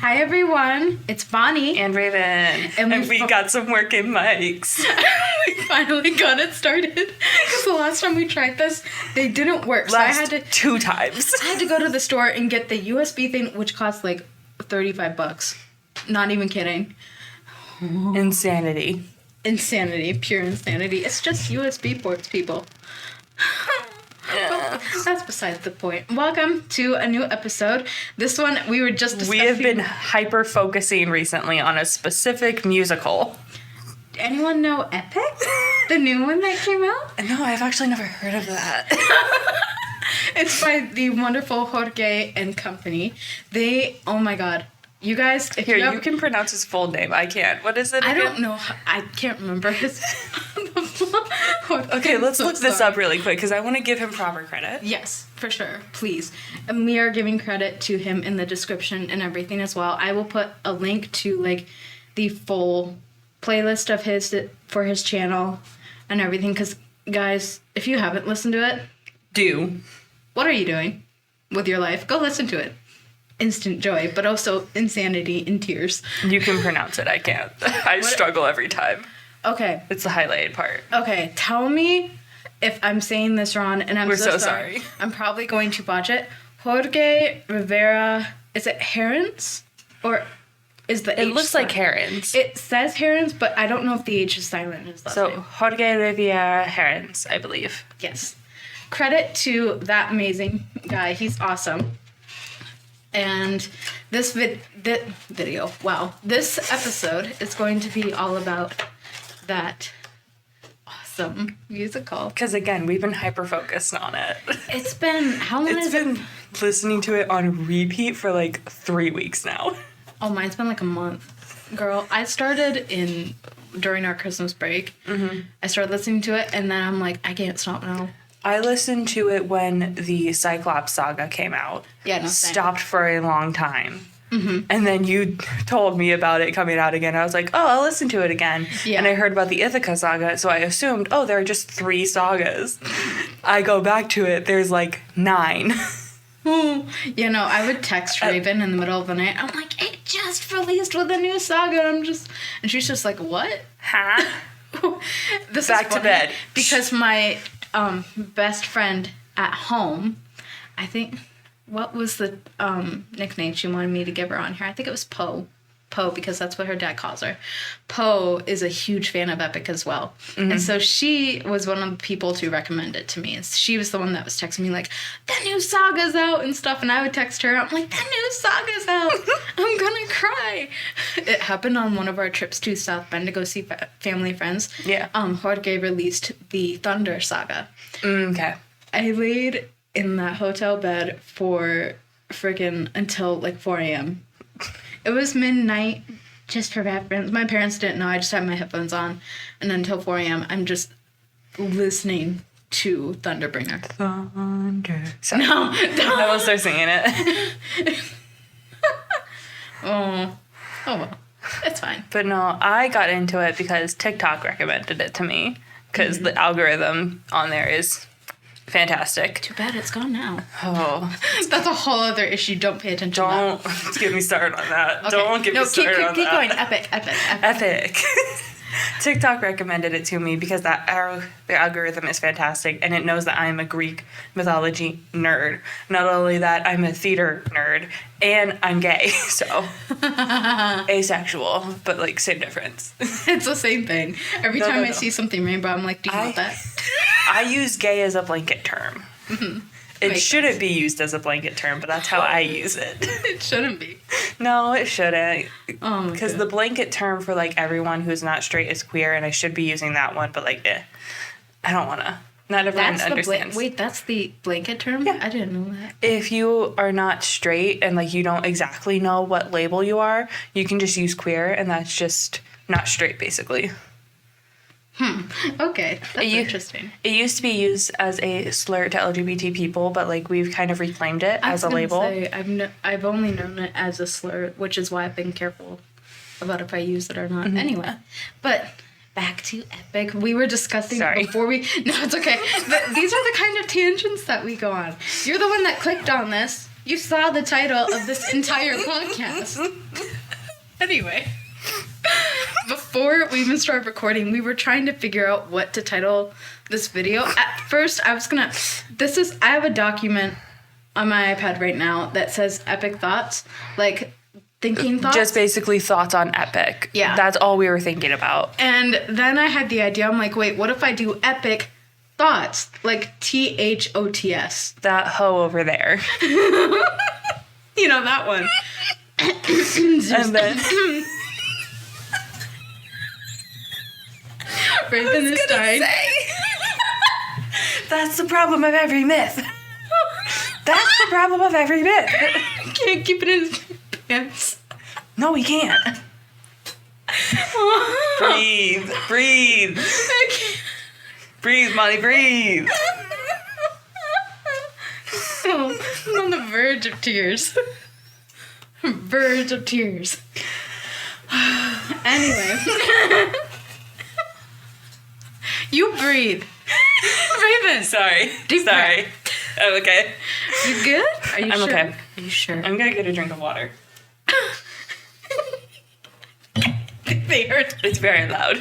Hi everyone, it's Bani and Raven, and we got some working mics. We finally got it started because the last time we tried this, they didn't work. So I had to 2 times. I had to go to the store and get the USB thing, which cost like $35. Not even kidding. Insanity, pure insanity. It's just USB ports, people. Yeah. That's besides the point. Welcome to a new episode. This one we were just discussing. We have been hyper focusing recently on a specific musical. Anyone know Epic? The new one that came out? No, I've actually never heard of that. It's by the wonderful Jorge and company. Oh my god. You guys, if Here, you can pronounce his full name. I can't. What is it again? I don't know. I can't remember his... Okay, let's look this up really quick because I want to give him proper credit. Yes, for sure. Please. And we are giving credit to him in the description and everything as well. I will put a link to, like, the full playlist of his for his channel and everything because, guys, if you haven't listened to it... Do. What are you doing with your life? Go listen to it. Instant joy, but also insanity in tears. You can pronounce it. I can't. I struggle every time. Okay. It's the highlighted part. Okay, tell me if I'm saying this wrong, and We're so sorry. I'm probably going to botch it. Jorge Rivera, is it Herrans? Or is the H It looks silent? Like Herrans. It says Herrans, but I don't know if the H is silent in his last name. Jorge Rivera-Herrans, I believe. Yes. Credit to that amazing guy. He's awesome. And this video, wow, this episode is going to be all about that awesome musical. Because again, we've been hyper-focused on it. It's been, how long has it been? Listening to it on repeat for like 3 weeks now. Oh, mine's been like a month. Girl, I started during our Christmas break. Mm-hmm. I started listening to it and then I'm like, I can't stop now. I listened to it when the Cyclops saga came out. Yeah, no, stopped for a long time. Mm-hmm. And then you told me about it coming out again. I was like, oh, I'll listen to it again. Yeah. And I heard about the Ithaca saga, so I assumed, oh, there are just 3 sagas. I go back to it, there's like 9. You know, I would text Raven in the middle of the night. I'm like, it just released with a new saga. And she's just like, what? Huh? This back is to bed. Because my best friend at home, I think, what was the nickname she wanted me to give her on here? I think it was Poe, because that's what her dad calls her. Poe is a huge fan of Epic as well. Mm-hmm. And so she was one of the people to recommend it to me. She was the one that was texting me like, the new saga's out and stuff. And I would text her. I'm like, the new saga's out. I'm going to cry. It happened on one of our trips to South Bend to go see family and friends. Yeah. Jorge released the Thunder saga. Okay. I laid in that hotel bed for friggin' until like 4 a.m. It was midnight, just for reference. My parents didn't know. I just had my headphones on. And until 4 a.m., I'm just listening to Thunderbringer. Thunder. Sorry. No. I will start singing it. Oh, well. It's fine. But no, I got into it because TikTok recommended it to me. Because the algorithm on there is fantastic. Too bad it's gone now. Oh. That's a whole other issue. Don't pay attention to that. Don't get me started on that. Okay. Don't get me started on that. Keep going. Epic. TikTok recommended it to me because the algorithm is fantastic and it knows that I'm a Greek mythology nerd. Not only that, I'm a theater nerd and I'm gay, so asexual, but like same difference. It's the same thing. Every time I see something rainbow, I'm like, do you want that? I use gay as a blanket term. Mm-hmm. It shouldn't be used as a blanket term, but that's how I use it. It shouldn't be. No, it shouldn't. Oh, because the blanket term for, like, everyone who's not straight is queer, and I should be using that one, but, like, I don't want to. Not everyone understands. Wait, that's the blanket term? Yeah. I didn't know that. If you are not straight and, like, you don't exactly know what label you are, you can just use queer, and that's just not straight, basically. Okay, that's interesting. It used to be used as a slur to LGBT people, but like we've kind of reclaimed it as a label. I've only known it as a slur, which is why I've been careful about if I use it or not. Mm-hmm. Anyway, but back to Epic. We were discussing before we... No, it's okay. These are the kind of tangents that we go on. You're the one that clicked on this. You saw the title of this entire podcast. Anyway, before we even started recording, we were trying to figure out what to title this video. At first, I have a document on my iPad right now that says Epic Thoughts, like thinking thoughts. Just basically thoughts on Epic. Yeah. That's all we were thinking about. And then I had the idea, I'm like, wait, what if I do Epic Thoughts? Like THOTS. That hoe over there. You know, that one. And then... Raven is dying. That's the problem of every myth. That's the problem of every myth. Can't keep it in his pants. No, we can't. Breathe. Breathe. I can't. Breathe, Molly, breathe. Oh, I'm on the verge of tears. Verge of tears. Anyway. You breathe. Raven. Sorry. Deep Sorry. breath. I'm okay. You good? Are you I'm sure? okay. Are you sure? I'm gonna get a drink of water. They hurt. It's very loud.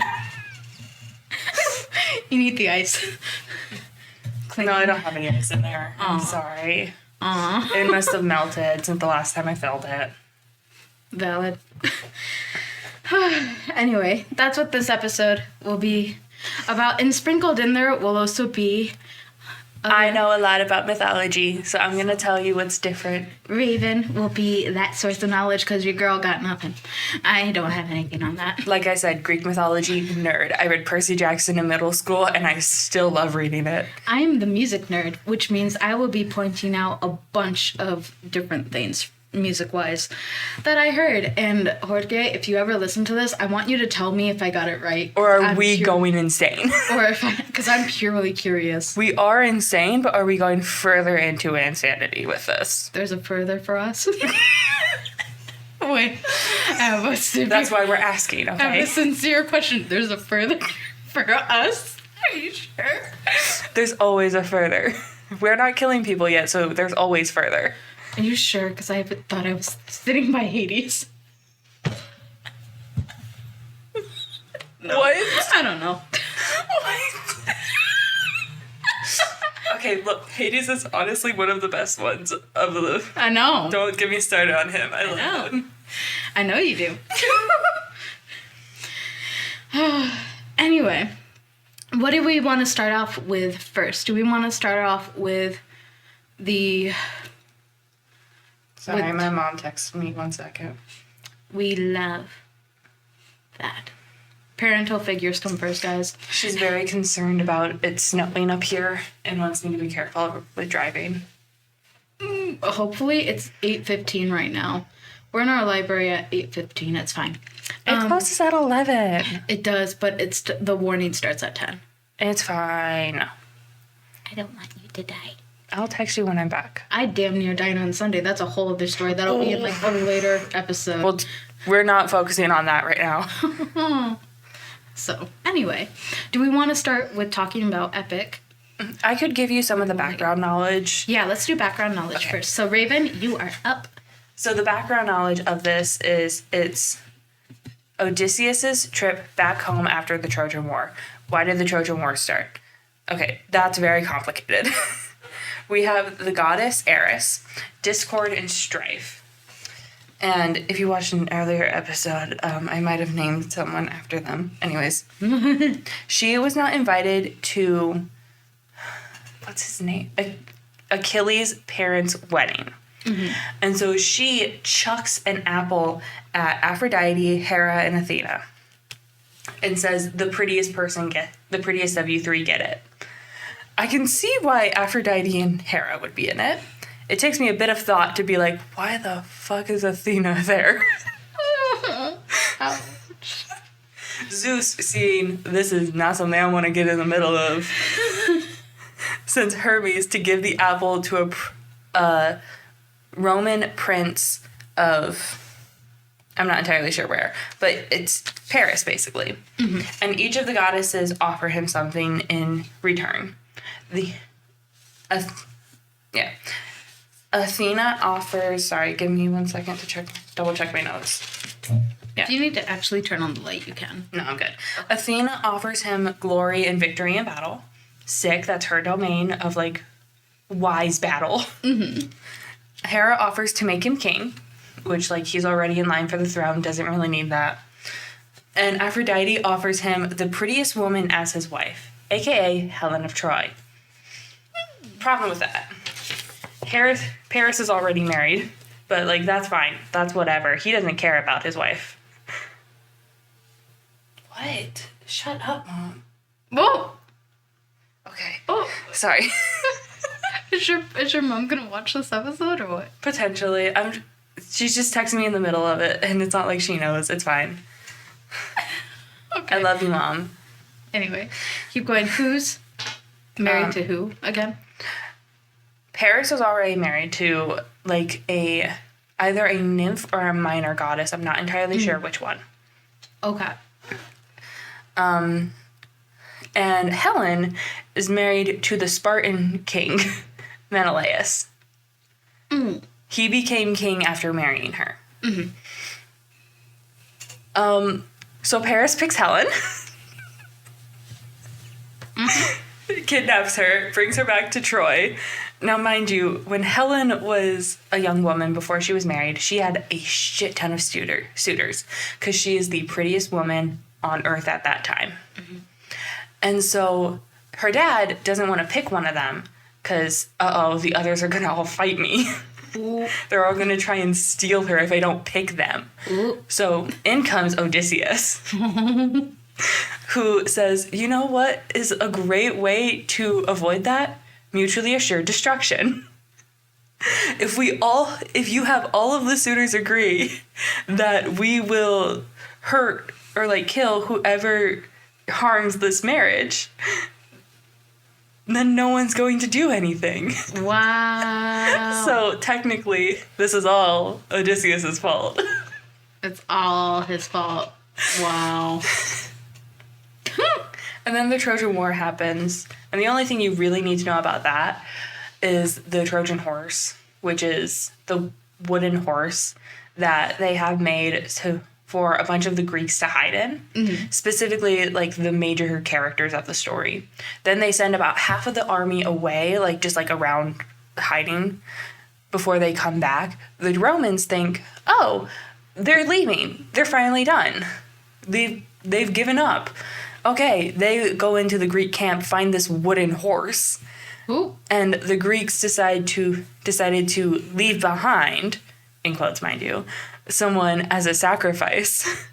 You need the ice. No, I don't have any ice in there. I'm Aw. sorry. Aw. It must have melted since the last time I filled it. Valid. Anyway, that's what this episode will be about. And sprinkled in there will also be... I know a lot about mythology, so I'm going to tell you what's different. Raven will be that source of knowledge because your girl got nothing. I don't have anything on that. Like I said, Greek mythology nerd. I read Percy Jackson in middle school, and I still love reading it. I'm the music nerd, which means I will be pointing out a bunch of different things, music-wise, that I heard. And Jorge, if you ever listen to this, I want you to tell me if I got it right. Or are we going insane? Or if because I'm purely curious. We are insane, but are we going further into insanity with this? There's a further for us. Wait, That's why we're asking, I have okay? a sincere question. There's a further for us? Are you sure? There's always a further. We're not killing people yet, so there's always further. Are you sure? Because I thought I was sitting by Hades. No. What? I don't know. What? Okay, look, Hades is honestly one of the best ones of the... I know. Don't get me started on him. I love him. I know you do. Anyway, what do we want to start off with first? Do we want to start off with the... Sorry, my mom texted me 1 second. We love that. Parental figures come first, guys. She's very concerned about it snowing up here and wants me to be careful with driving. Hopefully it's 8:15 right now. We're in our library at 8:15. It's fine. It closes at 11. It does, but the warning starts at 10. It's fine. I don't want you to die. I'll text you when I'm back. I damn near died on Sunday. That's a whole other story. That'll be in like a later episode. Well, we're not focusing on that right now. So, anyway, do we want to start with talking about Epic? I could give you some of the background knowledge. Yeah, let's do background knowledge first. So, Raven, you are up. So the background knowledge of this is it's Odysseus's trip back home after the Trojan War. Why did the Trojan War start? Okay, that's very complicated. We have the goddess Eris, discord and strife. And if you watched an earlier episode, I might have named someone after them. Anyways, she was not invited to, what's his name? Achilles' parents' wedding. Mm-hmm. And so she chucks an apple at Aphrodite, Hera, and Athena. And says, the prettiest of you three get it. I can see why Aphrodite and Hera would be in it. It takes me a bit of thought to be like, why the fuck is Athena there? Ouch. Zeus seeing this is not something I want to get in the middle of. Sends Hermes to give the apple to a Roman prince of, I'm not entirely sure where, but it's Paris basically. Mm-hmm. And each of the goddesses offer him Athena offers... Sorry, give me 1 second to double check my notes. Yeah. If you need to actually turn on the light, you can. No, I'm good. Athena offers him glory and victory in battle. Sick, that's her domain of, like, wise battle. Mm-hmm. Hera offers to make him king, which, like, he's already in line for the throne, doesn't really need that. And Aphrodite offers him the prettiest woman as his wife, a.k.a. Helen of Troy. Problem with that. Paris is already married, but, like, that's fine. That's whatever. He doesn't care about his wife. What? Shut up, Mom. Whoa! Okay. Oh. Sorry. Is your mom gonna watch this episode or what? Potentially. She's just texting me in the middle of it, and it's not like she knows. It's fine. Okay. I love you, Mom. Anyway, keep going. Who's married to who again? Paris was already married to, like, either a nymph or a minor goddess. I'm not entirely sure which one. Okay. And Helen is married to the Spartan king, Menelaus. Mm. He became king after marrying her. Mm-hmm. So Paris picks Helen. Mm-hmm. Kidnaps her, brings her back to Troy. Now, mind you, when Helen was a young woman before she was married, she had a shit ton of suitors, because she is the prettiest woman on Earth at that time. Mm-hmm. And so her dad doesn't want to pick one of them, because, the others are going to all fight me. They're all going to try and steal her if I don't pick them. Ooh. So in comes Odysseus, who says, you know what is a great way to avoid that? Mutually assured destruction. If you have all of the suitors agree that we will hurt or, like, kill whoever harms this marriage, then no one's going to do anything. Wow. So technically, this is all Odysseus' fault. It's all his fault. Wow. And then the Trojan War happens, and the only thing you really need to know about that is the Trojan horse, which is the wooden horse that they have made for a bunch of the Greeks to hide in, mm-hmm. specifically, like, the major characters of the story. Then they send about half of the army away, like, just, like, around hiding before they come back. The Romans think, oh, they're leaving. They're finally done. They've given up. Okay, they go into the Greek camp, find this wooden horse. Ooh. And the Greeks decided to leave behind, in quotes, mind you, someone as a sacrifice.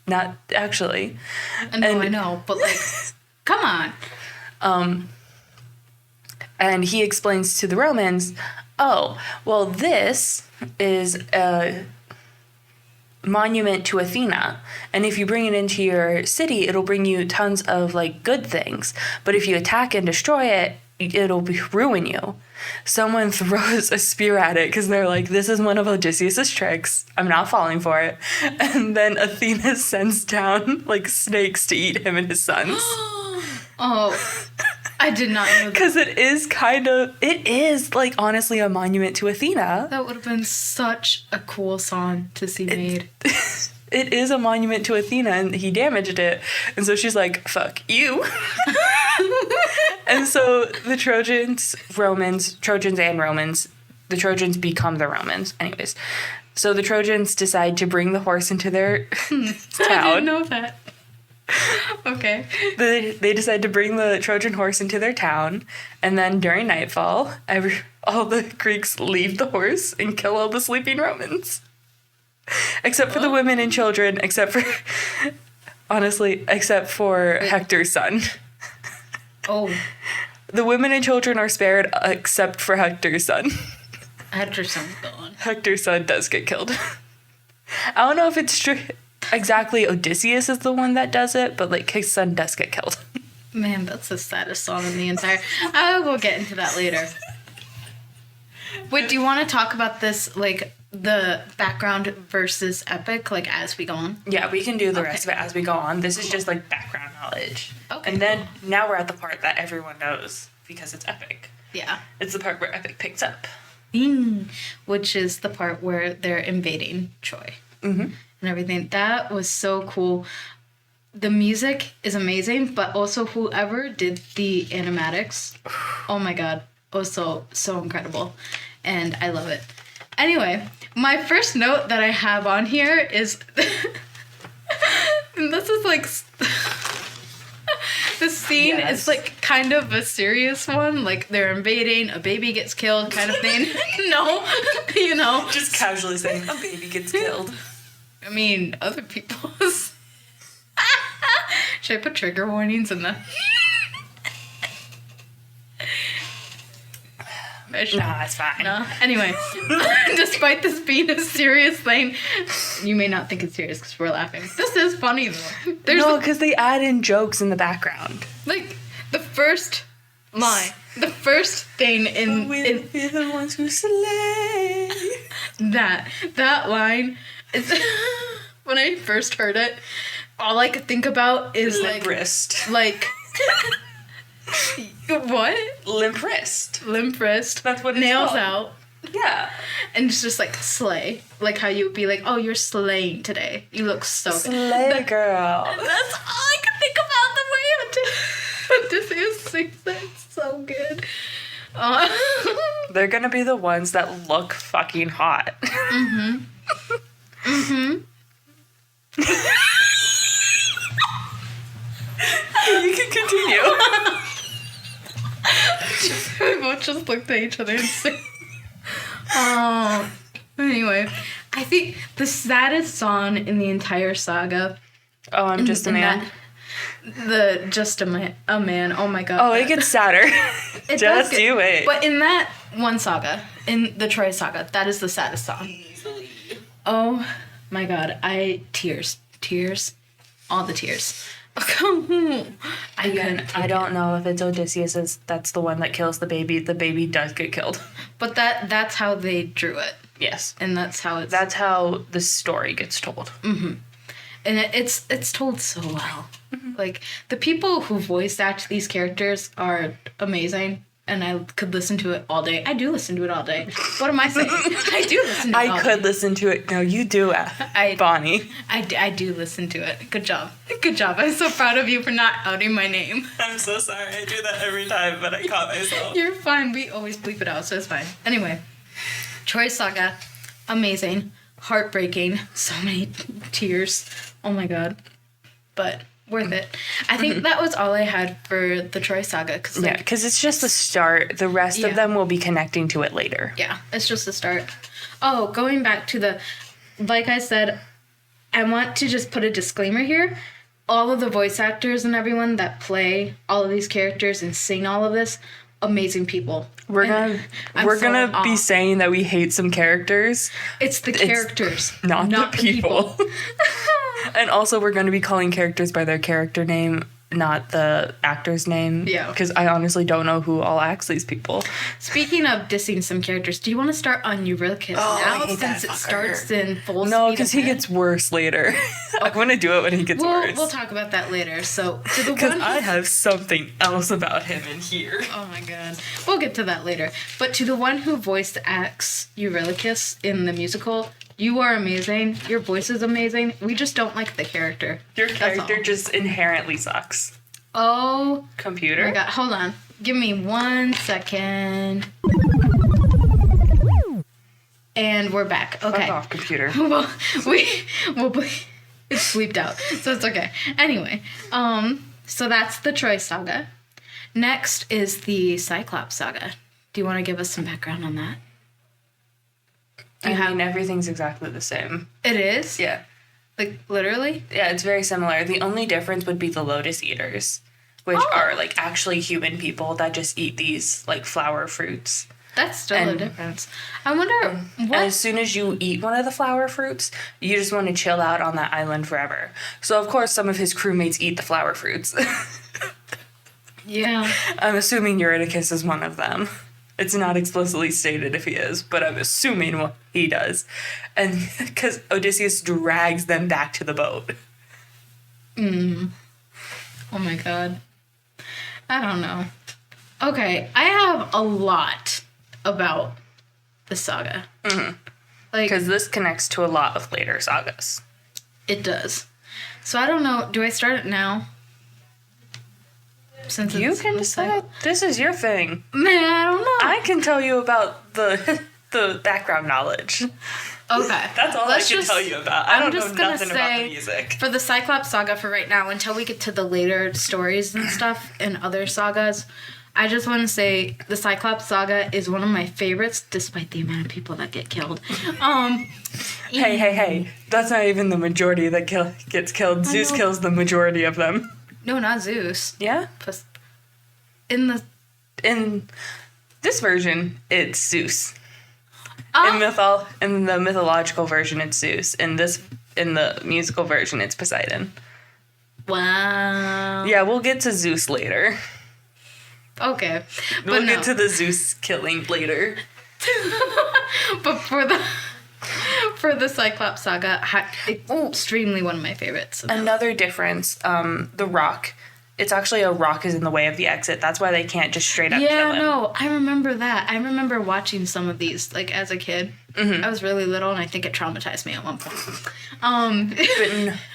Not actually. No, I know, but, like, come on. And he explains to the Romans, oh, well, this is a monument to Athena, and if you bring it into your city, it'll bring you tons of, like, good things. But if you attack and destroy it, it'll ruin you. Someone throws a spear at it because they're like, this is one of Odysseus' tricks. I'm not falling for it. And then Athena sends down, like, snakes to eat him and his sons. Oh, I did not know that. Because it is, like, honestly a monument to Athena. That would have been such a cool song to see made. It is a monument to Athena, and he damaged it. And so she's like, fuck you. And so the Trojans and Romans, the Trojans become the Romans. Anyways, so the Trojans decide to bring the horse into their town. I didn't know that. Okay. They decide to bring the Trojan horse into their town, and then during nightfall, all the Greeks leave the horse and kill all the sleeping Romans. Except for the women and children, except for Hector's son. Oh. The women and children are spared except for Hector's son. Hector's son's gone. Hector's son does get killed. I don't know if it's true. Exactly, Odysseus is the one that does it, but, like, his son does get killed. Man, that's the saddest song in the entire... I will get into that later. Wait, do you want to talk about this, like, the background versus epic, like, as we go on? Yeah, we can do the rest of it as we go on. This is just, like, background knowledge. Okay. And then, now we're at the part that everyone knows, because it's epic. Yeah. It's the part where epic picks up. Bing, which is the part where they're invading Troy and everything. That was so cool. The music is amazing, but also whoever did the animatics, oh my god, it was so incredible, and I love it. Anyway, my first note that I have on here is this is like the scene is like kind of a serious one, like they're invading, a baby gets killed kind of thing. No, you know, just casually saying a baby gets killed. I mean, other people's. Should I put trigger warnings in the? No, it's fine. No. Anyway, despite this being a serious thing, you may not think it's serious because we're laughing. This is funny though. No, because they add in jokes in the background. Like the first line, the first thing in we'll be the ones who slay. That line is when I first heard it, all I could think about is limp wrist. Like what? Limp wrist. Limp wrist. That's what it's nails called. out. Yeah. And it's just like slay. Like how you would be like, oh, you're slaying today. You look so good. Slay girl. That's all I could think about the way Odysseus sings that. It's so good. They're gonna be the ones that look fucking hot. You can continue. We both just looked at each other and said, oh. Anyway, I think the saddest song in the entire saga. Oh, I'm just a man. The Just a Man. Oh my god. Oh, it gets sadder. Just get, you wait. But in that one saga, in the Troy saga, that is the saddest song. Oh my god. Tears, all the tears. I don't know if it's Odysseus. That's the one that kills the baby. The baby does get killed. But that's how they drew it. Yes. And that's how the story gets told. Mm-hmm. And it's told so well. Mm-hmm. Like the people who voice act these characters are amazing. And I could listen to it all day. I do listen to it all day. What am I saying? I do listen to it all day. I could listen to it. No, you do, Bonnie. I do listen to it. Good job. I'm so proud of you for not outing my name. I'm so sorry. I do that every time, but I caught myself. You're fine. We always bleep it out, so it's fine. Anyway, Troy Saga, amazing, heartbreaking, so many tears. Oh my god. But worth it. I think that was all I had for the Troy Saga. Because it's just the start. The rest of them will be connecting to it later. Yeah, it's just the start. Oh, going back to like I said, I want to just put a disclaimer here. All of the voice actors and everyone that play all of these characters and sing all of this, amazing people. We're gonna be saying that we hate some characters. It's the characters, not the people. And also, we're going to be calling characters by their character name, not the actor's name. Yeah. Because I honestly don't know who all acts these people. Speaking of dissing some characters, do you want to start on Eurylochus now since it starts in full speed? No, because he gets worse later. I'm going to do it when he gets worse. We'll talk about that later. So, because I have something else about him in here. Oh my god. We'll get to that later. But to the one who voiced acts Eurylochus in the musical, you are amazing. Your voice is amazing. We just don't like the character. Your character just inherently sucks. Oh. Computer? Oh my god. Hold on. Give me 1 second. And we're back. Okay. Fuck off, computer. We'll it's bleeped out, so it's okay. Anyway, so that's the Troy Saga. Next is the Cyclops Saga. Do you want to give us some background on that? I mean, everything's exactly the same. It is? Yeah. Like, literally? Yeah, it's very similar. The only difference would be the Lotus Eaters, which are, like, actually human people that just eat these, like, flower fruits. That's still a difference. I wonder what... As soon as you eat one of the flower fruits, you just want to chill out on that island forever. So, of course, some of his crewmates eat the flower fruits. Yeah. I'm assuming Eurylochus is one of them. It's not explicitly stated if he is, but I'm assuming he does. And because Odysseus drags them back to the boat. Oh my god. I don't know. Okay, I have a lot about this saga. Mm-hmm. Like, because this connects to a lot of later sagas. It does. So I don't know. Do I start it now? Since You can decide. This is your thing. Man, I don't know. I can tell you about the background knowledge. Okay. That's all I can tell you about. I don't know nothing about the music. For the Cyclops saga for right now, until we get to the later stories and stuff and other sagas, I just want to say the Cyclops saga is one of my favorites, despite the amount of people that get killed. Hey. That's not even the majority that gets killed. Zeus kills the majority of them. No, not Zeus. Yeah? In this version, it's Zeus. In the mythological version, it's Zeus. In the musical version, it's Poseidon. Wow. Yeah, we'll get to Zeus later. Okay. We'll get to the Zeus killing later. But for the Cyclops saga, it's extremely one of my favorites. Another difference, the rock. It's actually a rock is in the way of the exit. That's why they can't just straight up kill him. Yeah, no, I remember that. I remember watching some of these, like, as a kid. Mm-hmm. I was really little, and I think it traumatized me at one point.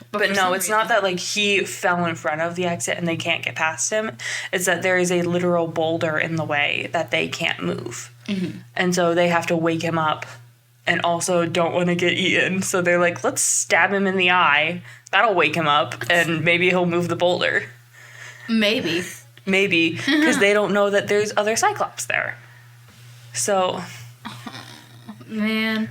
But no, it's not that, like, he fell in front of the exit and they can't get past him. It's that there is a literal boulder in the way that they can't move. Mm-hmm. And so they have to wake him up and also don't want to get eaten. So they're like, let's stab him in the eye. That'll wake him up, and maybe he'll move the boulder. Maybe, because they don't know that there's other Cyclops there. So, man,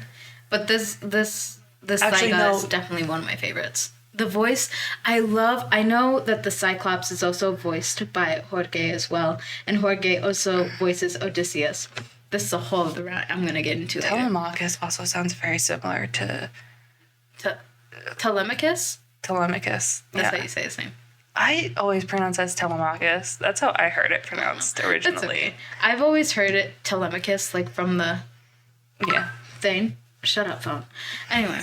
but this saga is definitely one of my favorites. The voice, I know that the Cyclops is also voiced by Jorge as well, and Jorge also voices Odysseus. This is a whole other round I'm gonna get into. Telemachus also sounds very similar to Telemachus. Telemachus. That's how you say his name. I always pronounce it as Telemachus. That's how I heard it pronounced originally. That's okay. I've always heard it Telemachus, like from the thing. Shut up, phone. Anyway,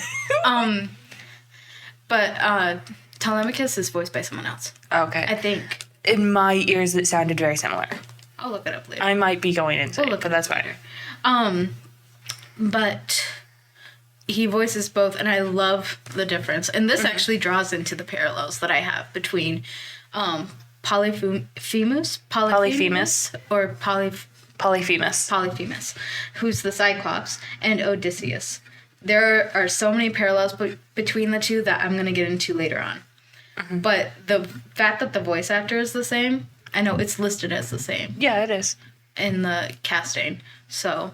but Telemachus is voiced by someone else. Okay. I think. In my ears, it sounded very similar. I'll look it up later. I might be going into it, but that's fine. But he voices both, and I love the difference. And this actually draws into the parallels that I have between Polyphemus, who's the Cyclops, and Odysseus. There are so many parallels between the two that I'm going to get into later on. Mm-hmm. But the fact that the voice actor is the same, I know it's listed as the same. Yeah, it is. In the casting. So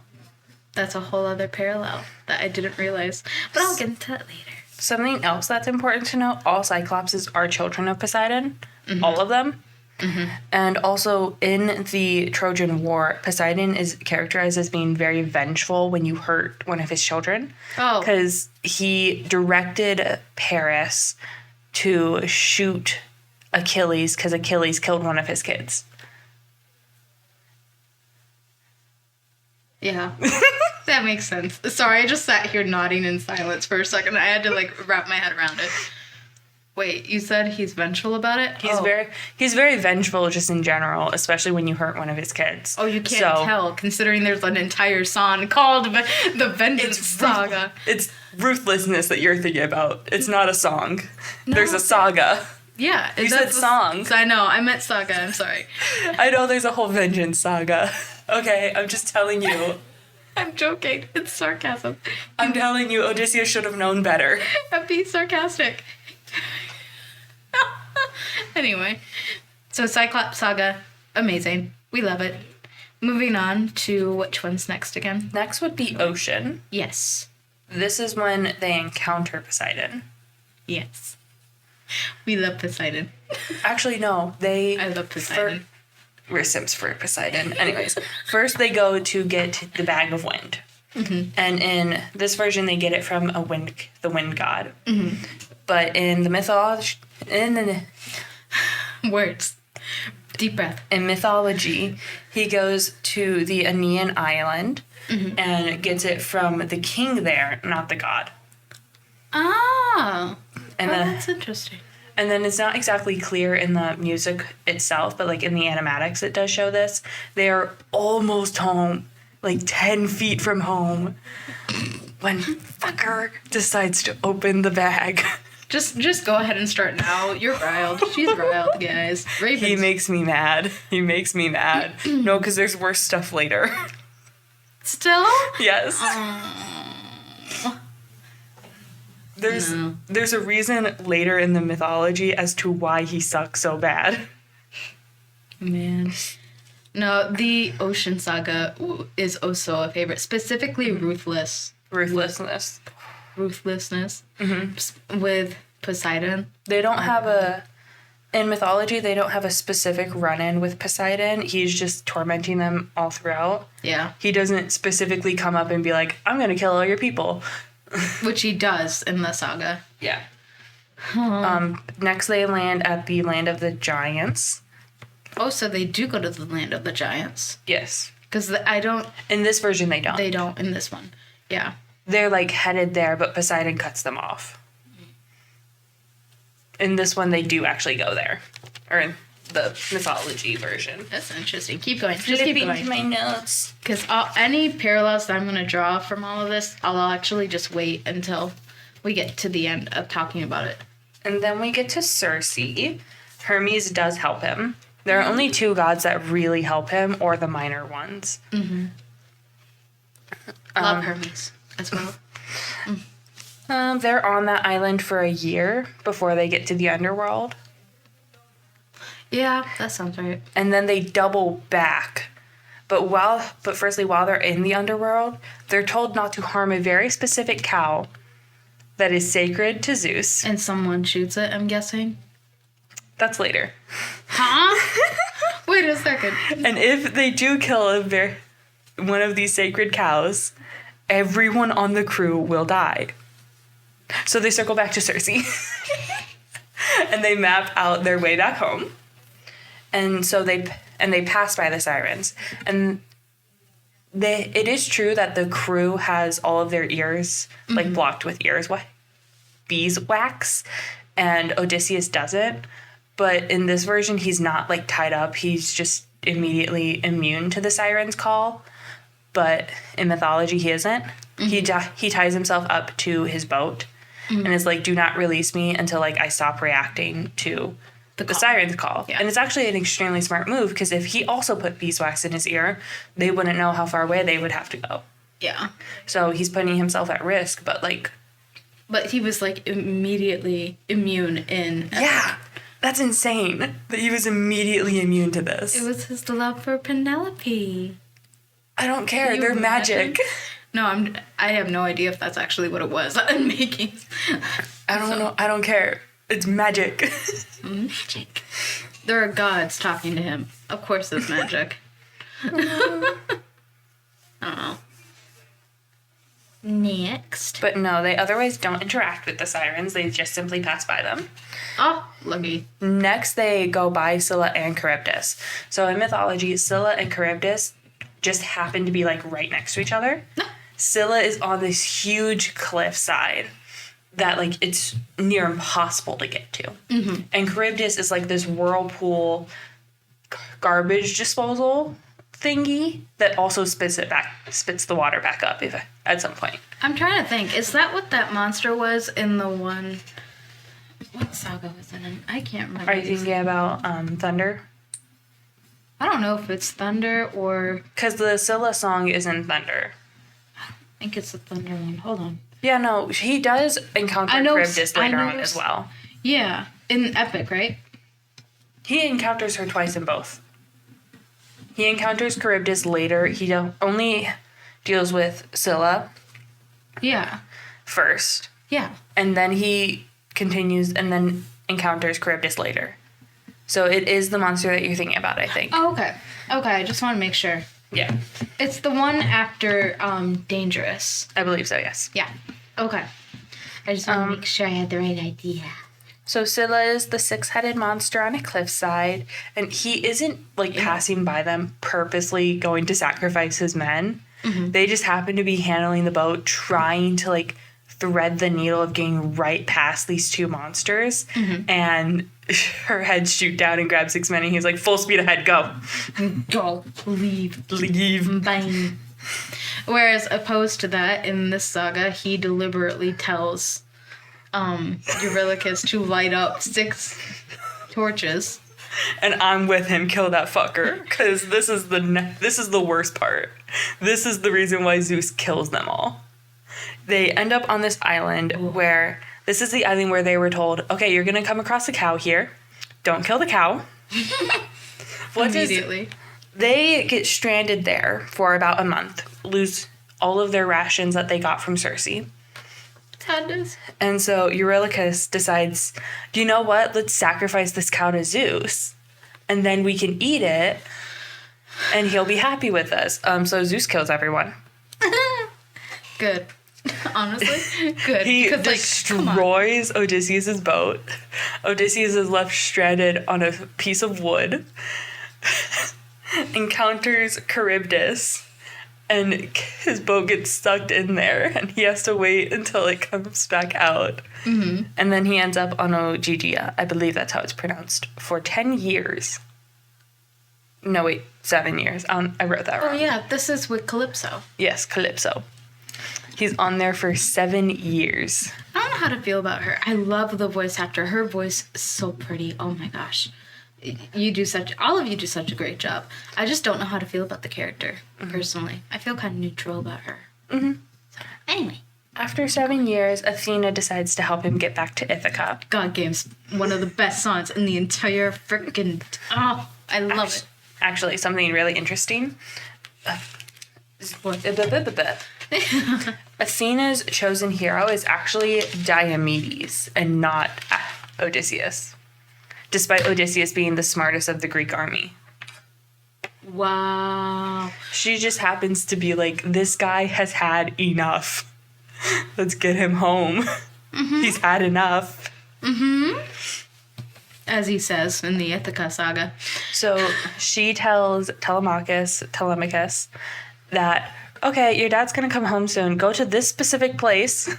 that's a whole other parallel that I didn't realize. But I'll get into that later. Something else that's important to know, all Cyclopses are children of Poseidon. Mm-hmm. All of them. Mm-hmm. And also in the Trojan War, Poseidon is characterized as being very vengeful when you hurt one of his children. Oh. Because he directed Paris to shoot Achilles because Achilles killed one of his kids. Yeah. That makes sense. Sorry, I just sat here nodding in silence for a second. I had to, like, wrap my head around it. Wait, you said he's vengeful about it? He's very vengeful just in general, especially when you hurt one of his kids. Oh, you can't tell, considering there's an entire song called the Vengeance Saga. It's ruthlessness that you're thinking about. It's not a song. No. There's a saga. Yeah. You said song. I know, I meant saga, I'm sorry. I know there's a whole vengeance saga. Okay, I'm just telling you. I'm joking. It's sarcasm. I'm telling you, Odysseus should have known better. I'm being sarcastic. Anyway, so Cyclops Saga, amazing. We love it. Moving on to which one's next again? Next would be Ocean. Yes. This is when they encounter Poseidon. Yes. We love Poseidon. Actually, no. I love Poseidon. We're Sims for Poseidon. Anyways, first they go to get the bag of wind. Mm-hmm. And in this version, they get it from the wind god. Mm-hmm. But in the mythology... Words. Deep breath. In mythology, he goes to the Aenean island and gets it from the king there, not the god. Oh. That's interesting. And then it's not exactly clear in the music itself, but like in the animatics it does show this. They are almost home, like 10 feet from home, when fucker decides to open the bag. Just go ahead and start now. You're riled. She's riled, guys. Raven's... He makes me mad. No, because there's worse stuff later. Still? Yes. There's a reason later in the mythology as to why he sucks so bad. Man. No, the Ocean Saga is also a favorite. Specifically Ruthlessness. Mm-hmm. With Poseidon. They don't have in mythology, they don't have a specific run-in with Poseidon. He's just tormenting them all throughout. Yeah. He doesn't specifically come up and be like, I'm going to kill all your people. Which he does in the saga. Yeah. Next they land at the land of the giants. Oh, so they do go to the land of the giants. Yes. Because I don't... In this version, they don't. They don't in this one. Yeah. They're, like, headed there, but Poseidon cuts them off. In this one, they do actually go there. Or in the mythology version. That's interesting. Keep going. Just keep going. To my notes. Because any parallels that I'm going to draw from all of this, I'll actually just wait until we get to the end of talking about it. And then we get to Circe. Hermes does help him. There are only two gods that really help him, or the minor ones. Mm-hmm. Love Hermes as well. They're on that island for a year before they get to the underworld. Yeah, that sounds right. And then they double back. But firstly, while they're in the underworld, they're told not to harm a very specific cow that is sacred to Zeus. And someone shoots it, I'm guessing. That's later. Huh? Wait a second. And if they do kill one of these sacred cows, everyone on the crew will die. So they circle back to Circe. And they map out their way back home. And so they pass by the sirens. And it is true that the crew has all of their ears, like, blocked with beeswax. And Odysseus doesn't. But in this version, he's not, like, tied up. He's just immediately immune to the siren's call. But in mythology, he isn't. Mm-hmm. He ties himself up to his boat and is like, do not release me until, like, I stop reacting to the siren's call. Yeah. And it's actually an extremely smart move, because if he also put beeswax in his ear, they wouldn't know how far away they would have to go. Yeah. So he's putting himself at risk, but, like... But he was, like, immediately immune in... Yeah. That's insane that he was immediately immune to this. It was his love for Penelope. I don't care. They're magic. No, I have no idea if that's actually what it was. I'm making... I don't know. I don't care. It's magic. Magic. There are gods talking to him. Of course it's magic. I don't know. Next. But no, they otherwise don't interact with the sirens. They just simply pass by them. Oh, lucky. Next, they go by Scylla and Charybdis. So in mythology, Scylla and Charybdis just happen to be, like, right next to each other. Scylla is on this huge cliffside that, like, it's near impossible to get to. Mm-hmm. And Charybdis is, like, this whirlpool garbage disposal thingy that also spits the water back up at some point. I'm trying to think. Is that what that monster was in the one... What saga was it in? I can't remember. Are you thinking about Thunder? I don't know if it's Thunder or... Because the Scylla song is in Thunder. I think it's the Thunder one. Hold on. Yeah, no, he does encounter Charybdis later on as well. Yeah, in Epic, right? He encounters her twice in both. He encounters Charybdis later. He only deals with Scylla. Yeah. First. Yeah. And then he continues and then encounters Charybdis later. So it is the monster that you're thinking about, I think. Oh, okay. Okay, I just want to make sure. Yeah. It's the one after Dangerous. I believe so, yes. Yeah. Okay. I just want to make sure I had the right idea. So Scylla is the six-headed monster on a cliffside, and he isn't, like, passing by them purposely going to sacrifice his men. Mm-hmm. They just happen to be handling the boat, trying to, like, thread the needle of getting right past these two monsters, and her head shoot down and grab 6 men, and he's like, full speed ahead, go. Go. Leave. Leave. Bye. Whereas opposed to that, in this saga, he deliberately tells Eurylochus to light up 6 torches. And I'm with him, kill that fucker. Because this is the worst part. This is the reason why Zeus kills them all. They end up on this island where... This is the island where they were told, okay, you're going to come across a cow here. Don't kill the cow. Immediately. They get stranded there for about a month. Lose all of their rations that they got from Circe. Sadness. And so Eurylochus decides, you know what? Let's sacrifice this cow to Zeus. And then we can eat it. And he'll be happy with us. So Zeus kills everyone. Good. Honestly, good. He because, destroys Odysseus' boat. Odysseus is left stranded on a piece of wood. Encounters Charybdis. And his boat gets stuck in there. And he has to wait until it comes back out. Mm-hmm. And then he ends up on Ogygia. I believe that's how it's pronounced. For 10 years. No, wait. 7 years. I wrote that wrong. Oh, yeah. This is with Calypso. Yes, Calypso. He's on there for 7 years. I don't know how to feel about her. I love the voice actor. Her voice is so pretty. Oh my gosh. All of you do such a great job. I just don't know how to feel about the character, personally. I feel kind of neutral about her. Mm-hmm. So, anyway. After 7 years, Athena decides to help him get back to Ithaca. God Game's one of the best songs in the entire freaking... Oh, I love it. Actually, something really interesting. Athena's chosen hero is actually Diomedes and not Odysseus, despite Odysseus being the smartest of the Greek army. Wow. She just happens to be like, this guy has had enough. Let's get him home. Mm-hmm. He's had enough. Mm-hmm. As he says in the Ithaca saga. So she tells Telemachus that, okay, your dad's going to come home soon. Go to this specific place.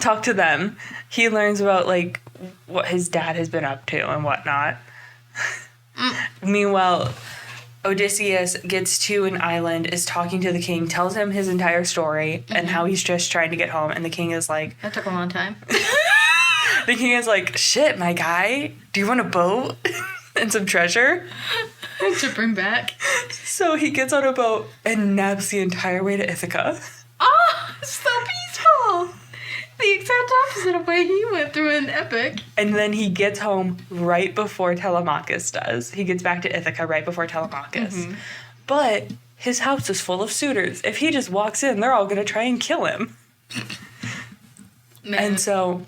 Talk to them. He learns about, like, what his dad has been up to and whatnot. Meanwhile, Odysseus gets to an island, is talking to the king, tells him his entire story and how he's just trying to get home. And the king is like... That took a long time. The king is like, shit, my guy, do you want a boat and some treasure? To bring back. So he gets on a boat and naps the entire way to Ithaca. Oh, so peaceful. The exact opposite of where he went through an epic. And then he gets home right before Telemachus does. He gets back to Ithaca right before Telemachus. Mm-hmm. But his house is full of suitors. If he just walks in, they're all going to try and kill him. Man. And so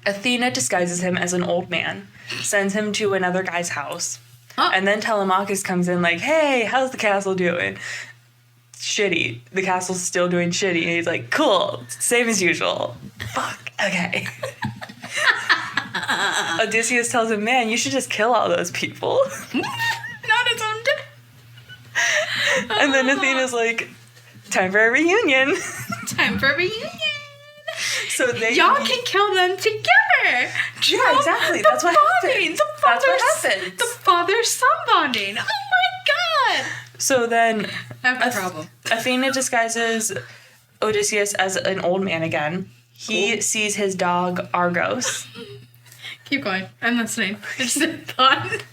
Athena disguises him as an old man, sends him to another guy's house. Huh. And then Telemachus comes in like, hey, how's the castle doing? Shitty. The castle's still doing shitty. And he's like, cool, same as usual. Fuck, okay. Odysseus tells him, man, you should just kill all those people. Not his own death. And then Athena's like, time for a reunion. Time for a reunion. So y'all can kill them together. Yeah, exactly. That's what happens. That's what happens. The father-son bonding. Oh my god. So then I have a problem. Athena disguises Odysseus as an old man again. He sees his dog Argos. Keep going. I'm listening. I just thought.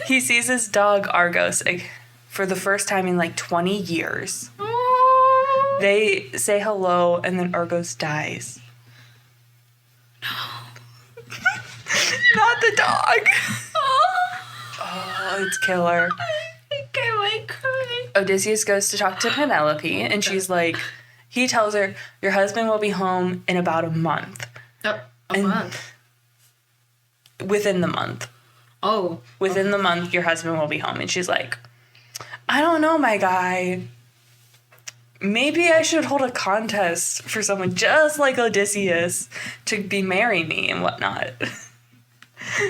He sees his dog Argos like, for the first time in like 20 years. Oh. They say hello and then Argos dies. Not the dog. Oh, it's killer. I think I might cry. Odysseus goes to talk to Penelope, and she's like, he tells her, your husband will be home in about a month. A month? Within the month. Oh. Within the month, your husband will be home. And she's like, I don't know, my guy. Maybe I should hold a contest for someone just like Odysseus to marry me and whatnot.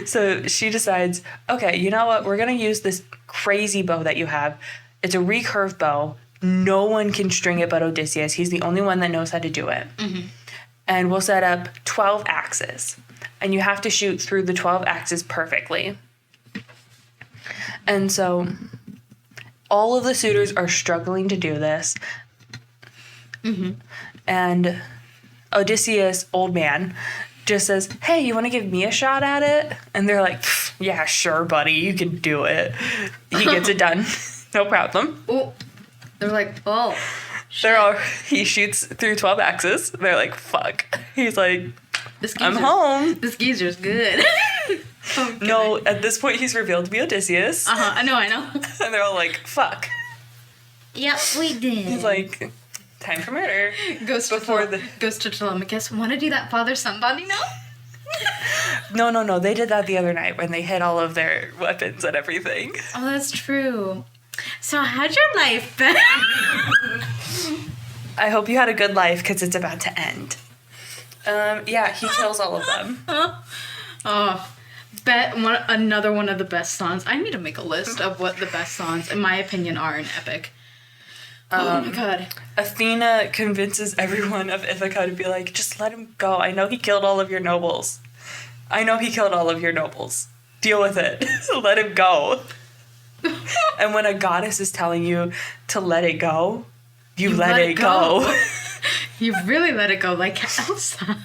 So she decides, okay, you know what? We're going to use this crazy bow that you have. It's a recurve bow. No one can string it but Odysseus. He's the only one that knows how to do it. Mm-hmm. And we'll set up 12 axes. And you have to shoot through the 12 axes perfectly. And so all of the suitors are struggling to do this. Mm-hmm. And Odysseus, old man, just says, hey, you want to give me a shot at it? And they're like, yeah, sure, buddy, you can do it. He gets it done. No problem. Oh, they're like, oh. He shoots through 12 axes. They're like, fuck. He's like, I'm home. This geezer's good. Okay. No, at this point, he's revealed to be Odysseus. I know. And they're all like, fuck. Yep, we did. He's like, time for murder. Goes to Telemachus. Want to do that father-son bonding now? No. They did that the other night when they hid all of their weapons and everything. Oh, that's true. So how'd your life been? I hope you had a good life, because it's about to end. Yeah, he kills all of them. Oh, another one of the best songs. I need to make a list of what the best songs, in my opinion, are in Epic. Oh my god. Athena convinces everyone of Ithaca to be like, just let him go. I know he killed all of your nobles. Deal with it. Let him go. And when a goddess is telling you to let it go, you let it go. You really let it go, like Elsa.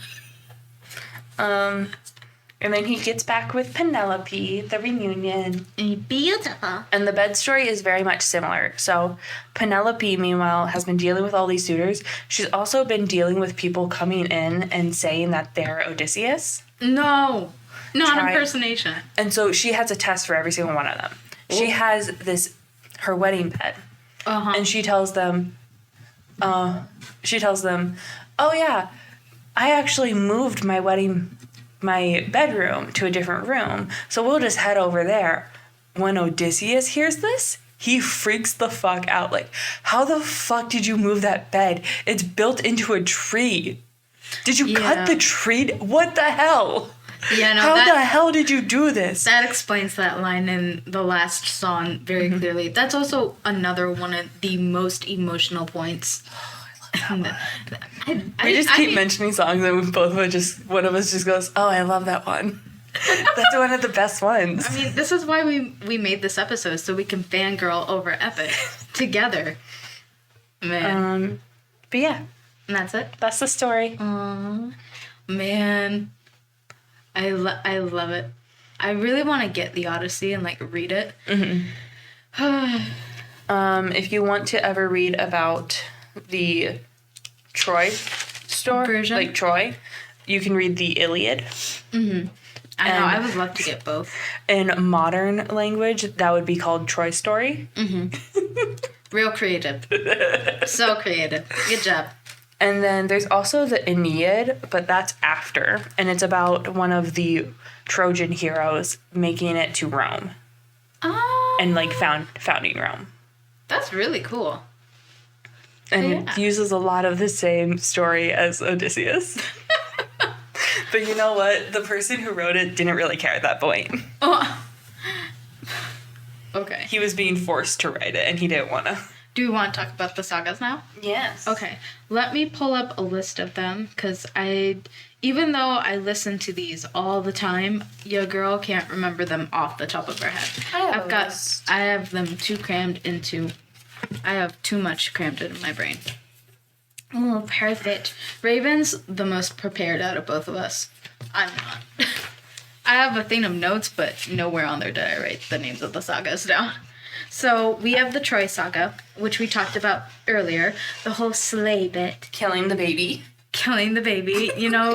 And then he gets back with Penelope, the reunion. Beautiful. And the bed story is very much similar. So Penelope, meanwhile, has been dealing with all these suitors. She's also been dealing with people coming in and saying that they're Odysseus. No. Not impersonation. And so she has a test for every single one of them. Ooh. She has her wedding bed. Uh-huh. And she tells them, oh yeah, I actually moved my bedroom to a different room, so we'll just head over there. When Odysseus hears this, he freaks the fuck out. Like, how the fuck did you move that bed? It's built into a tree. Did you cut the tree? What the hell? Yeah, no. How the hell did you do this? That explains that line in the last song very clearly. That's also another one of the most emotional points. I love that one. We just keep mentioning songs and one of us just goes, oh, I love that one. That's one of the best ones. I mean, this is why we made this episode, so we can fangirl over Epic together. Man. But yeah. And that's it? That's the story. Aww. Man. I love it. I really want to get the Odyssey and, read it. Mm-hmm. If you want to ever read about the Troy version, Troy, you can read the Iliad. Mm-hmm. I know. I would love to get both. In modern language, that would be called Troy Story. Mm-hmm. Real creative. So creative. Good job. And then there's also the Aeneid, but that's after. And it's about one of the Trojan heroes making it to Rome. Oh. And, founding Rome. That's really cool. And it uses a lot of the same story as Odysseus. But you know what? The person who wrote it didn't really care at that point. Oh. Okay. He was being forced to write it, and he didn't want to. Do we want to talk about the sagas now? Yes. Okay. Let me pull up a list of them, because even though I listen to these all the time, your girl can't remember them off the top of her head. I have them I have too much crammed into my brain. Oh, perfect. Raven's the most prepared out of both of us. I'm not. I have a thing of notes, but nowhere on there did I write the names of the sagas down. So we have the Troy saga, which we talked about earlier. The whole sleigh bit. Killing the baby.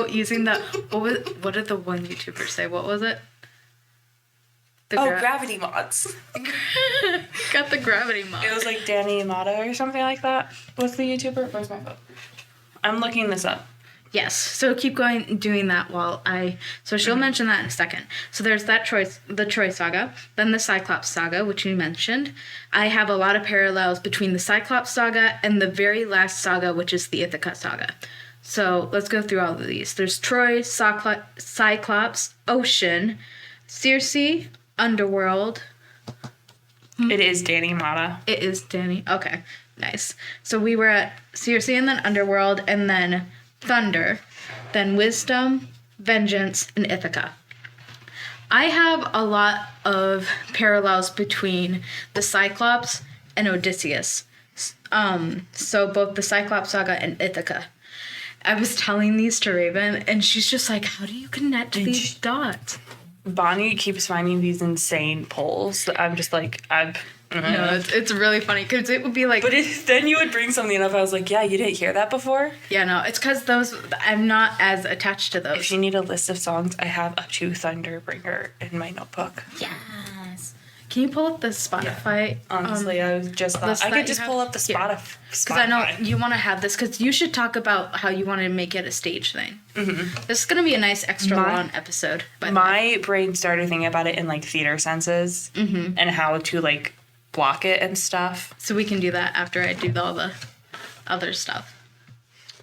Using the... What did the one YouTuber say? What was it? Gravity mods. Got the gravity mod. It was like Danny Motta or something like that. What's the YouTuber? Where's my phone? I'm looking this up. Yes. So keep doing that while so she'll mention that in a second. So there's the Troy saga, then the Cyclops saga, which you mentioned. I have a lot of parallels between the Cyclops saga and the very last saga, which is the Ithaca saga. So let's go through all of these. There's Troy, Cyclops, Ocean, Circe, Underworld. It is Danny Motta. It is Danny. Okay, nice. So we were at Circe and then Underworld and then Thunder, then Wisdom, Vengeance, and Ithaca. I have a lot of parallels between the Cyclops and Odysseus. So both the Cyclops saga and Ithaca. I was telling these to Raven, and she's just like, how do you connect these dots? Bonnie keeps finding these insane polls. I'm just like, No, it's really funny, because it would be like... But then you would bring something up, I was like, yeah, you didn't hear that before? Yeah, no, it's because those... I'm not as attached to those. If you need a list of songs, I have Up to Thunderbringer in my notebook. Yes. Can you pull up the Spotify? Yeah. Honestly, I was just thought I could just pull up the Spotify. Because I know you want to have this, because you should talk about how you want to make it a stage thing. Mm-hmm. This is going to be a nice extra long episode. My brain started thinking about it in, like, theater senses and how to, like, block it and stuff. So we can do that after I do all the other stuff.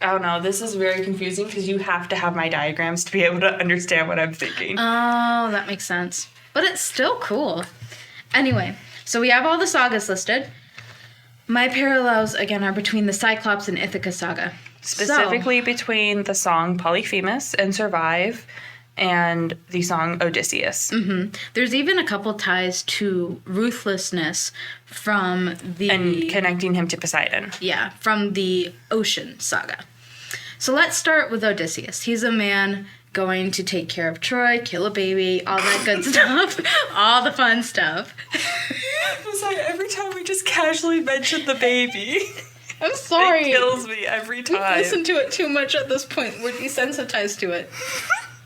I don't know. This is very confusing because you have to have my diagrams to be able to understand what I'm thinking. Oh, that makes sense. But it's still cool. Anyway, so we have all the sagas listed. My parallels, again, are between the Cyclops and Ithaca saga. Specifically between the song Polyphemus and Survive and the song Odysseus. Mm-hmm. There's even a couple ties to ruthlessness from the... And connecting him to Poseidon. Yeah, from the Ocean saga. So let's start with Odysseus. He's a man going to take care of Troy, kill a baby, all that good stuff. All the fun stuff. I'm sorry, every time we just casually mention the baby. I'm sorry. It kills me every time. We've listened to it too much at this point. We're desensitized to it.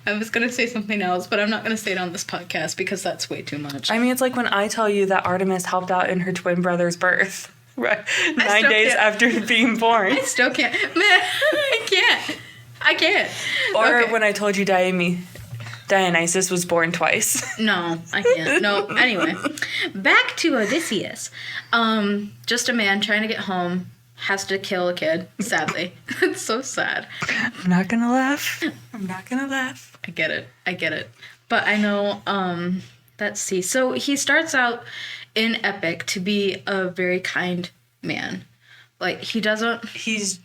I was going to say something else, but I'm not going to say it on this podcast because that's way too much. I mean, it's like when I tell you that Artemis helped out in her twin brother's birth. Right. 9 days after being born. I still can't. Man, I can't. Or when I told you Dionysus was born twice. No, I can't. No. Anyway, back to Odysseus. Just a man trying to get home. Has to kill a kid, sadly. It's so sad. I'm not gonna laugh. I get it. But I know, let's see. So he starts out in Epic to be a very kind man. Like, he's...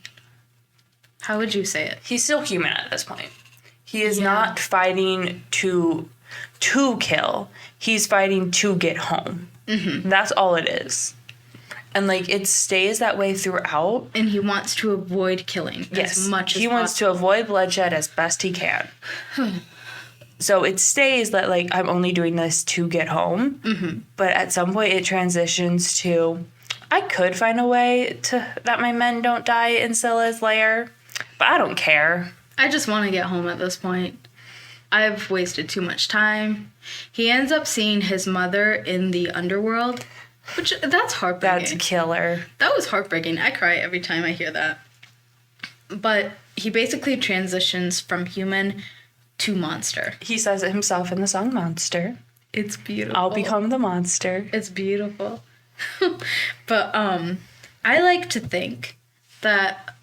How would you say it? He's still human at this point. He is not fighting to kill. He's fighting to get home. Mm-hmm. That's all it is. And, like, it stays that way throughout. And he wants to avoid killing as much as possible. He wants to avoid bloodshed as best he can. So it stays that, like, I'm only doing this to get home. Mm-hmm. But at some point it transitions to, I could find a way that my men don't die in Scylla's lair. But I don't care. I just want to get home at this point. I've wasted too much time. He ends up seeing his mother in the underworld. Which, that's heartbreaking. That's a killer. That was heartbreaking. I cry every time I hear that. But he basically transitions from human to monster. He says it himself in the song Monster. It's beautiful. I'll become the monster. It's beautiful. But I like to think that...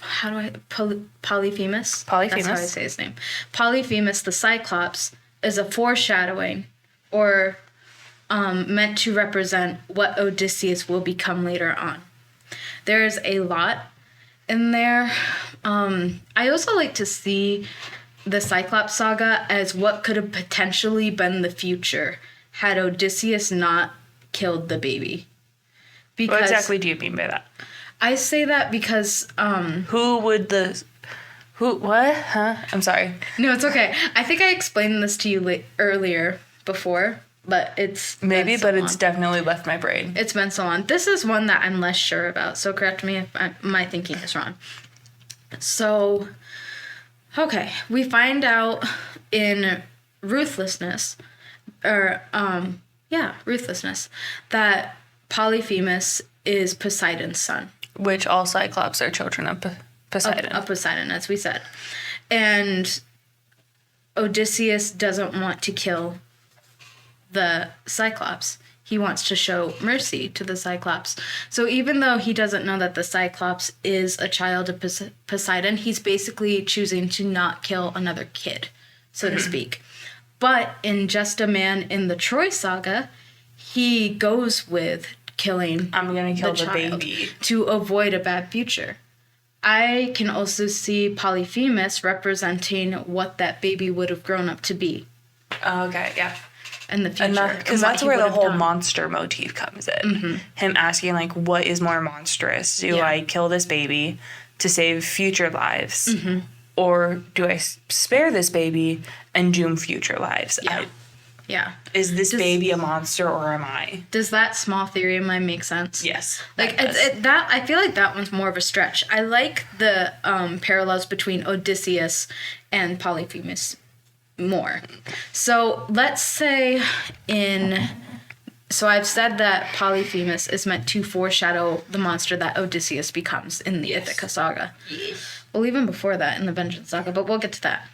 Polyphemus? Polyphemus. That's how I say his name. Polyphemus, the Cyclops, is a foreshadowing or... meant to represent what Odysseus will become later on. There's a lot in there. I also like to see the Cyclops saga as what could have potentially been the future had Odysseus not killed the baby. Because what exactly do you mean by that? I say that because... What? Huh? I'm sorry. No, it's okay. I think I explained this to you earlier before. But it's it's definitely left my brain. It's been so long. This is one that I'm less sure about, so correct me if my thinking is wrong. So, okay, we find out in Ruthlessness, that Polyphemus is Poseidon's son. Which all Cyclops are children of Poseidon. Of Poseidon, as we said. And Odysseus doesn't want to kill the Cyclops. He wants to show mercy to the Cyclops. So even though he doesn't know that the Cyclops is a child of Poseidon, he's basically choosing to not kill another kid, so to speak. But in Just a Man in the Troy saga, he goes with killing I'm gonna kill the baby to avoid a bad future. I can also see Polyphemus representing what that baby would have grown up to be. Okay, yeah. in the future. And because that's where the whole monster motif comes in. Him asking, like, what is more monstrous? Do I kill this baby to save future lives? Or do I spare this baby and doom future lives? Yeah. Is this baby a monster or am I? Does that small theory of mine make sense? Yes. Like, that I feel like that one's more of a stretch. I like the parallels between Odysseus and Polyphemus more. So let's say so I've said that Polyphemus is meant to foreshadow the monster that Odysseus becomes in the Ithaca saga. Well, even before that in the Vengeance saga, but we'll get to that.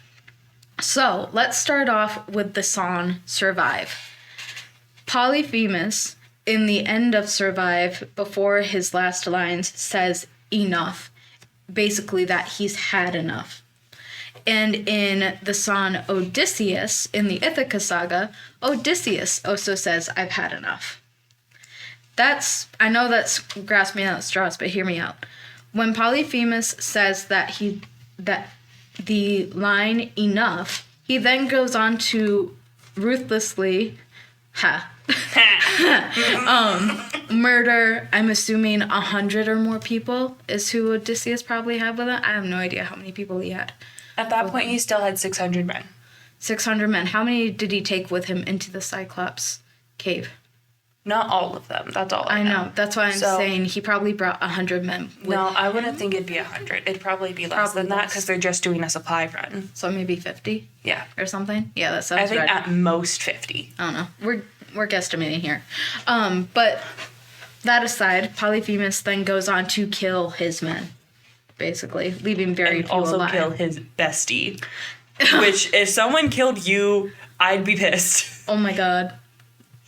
So let's start off with the song Survive. Polyphemus, in the end of Survive, before his last lines, says enough. Basically that he's had enough. And in the song Odysseus, in the Ithaca saga, Odysseus also says, I've had enough. I know that's grasping at straws, but hear me out. When Polyphemus says that the line enough, he then goes on to ruthlessly murder, I'm assuming 100 or more people is who Odysseus probably had with him. I have no idea how many people he had. At that point, he still had 600 men. 600 men. How many did he take with him into the Cyclops cave? Not all of them. That's all I know. That's why I'm saying he probably brought 100 men with him. No, I wouldn't think it'd be 100. It'd probably be less than that because they're just doing a supply run. So maybe 50? Yeah. Or something? Yeah, that sounds right. I think at most 50. I don't know. We're guesstimating here. But that aside, Polyphemus then goes on to kill his men, basically, leaving very few alive. Also kill his bestie. Which, if someone killed you, I'd be pissed. Oh my god.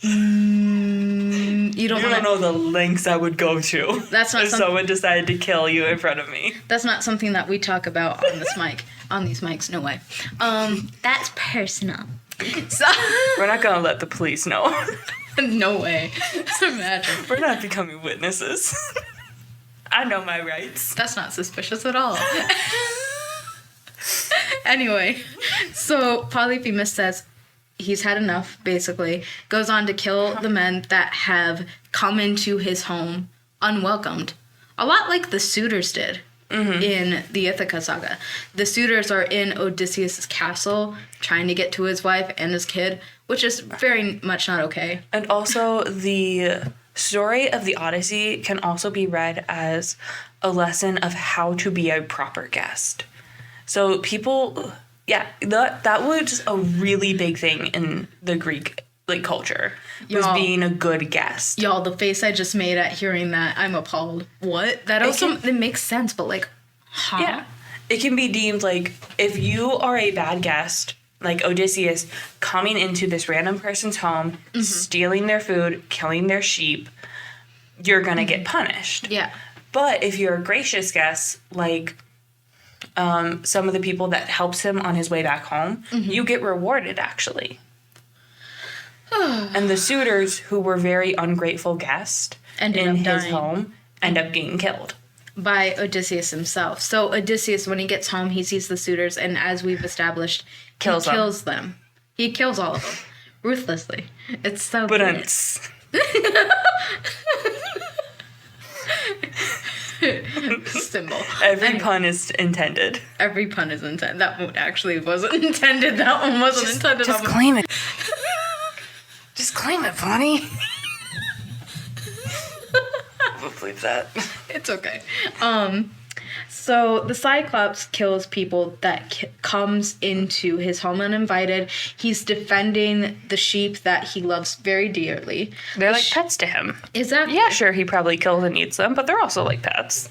You don't know the lengths I would go to. That's not if someone decided to kill you in front of me. That's not something that we talk about on this mic. On these mics, no way. That's personal. So we're not gonna let the police know. No way. Imagine. We're not becoming witnesses. I know my rights. That's not suspicious at all. Anyway, so Polyphemus says he's had enough, basically. Goes on to kill the men that have come into his home unwelcomed. A lot like the suitors did in the Ithaca saga. The suitors are in Odysseus' castle trying to get to his wife and his kid, which is very much not okay. And also, the story of the Odyssey can also be read as a lesson of how to be a proper guest. So people... Yeah, that was a really big thing in the Greek culture, was being a good guest. Y'all, the face I just made at hearing that, I'm appalled. What? That it makes sense, but huh? Yeah. It can be deemed if you are a bad guest, like Odysseus, coming into this random person's home, stealing their food, killing their sheep, you're gonna get punished. Yeah. But if you're a gracious guest, some of the people that helps him on his way back home, you get rewarded, actually. And the suitors, who were very ungrateful guests in his home, end up getting killed. By Odysseus himself. So Odysseus, when he gets home, he sees the suitors, and as we've established, kills them. He kills all of them. Ruthlessly. It's so good. Symbol. Every pun is intended. Every pun is intended. That one actually wasn't intended. That one wasn't intended. Just claim it. Just claim it, Bonnie. We'll believe that. It's okay. So the Cyclops kills people that comes into his home uninvited. He's defending the sheep that he loves very dearly. They're like pets to him. Exactly. Yeah, sure, he probably kills and eats them, but they're also like pets.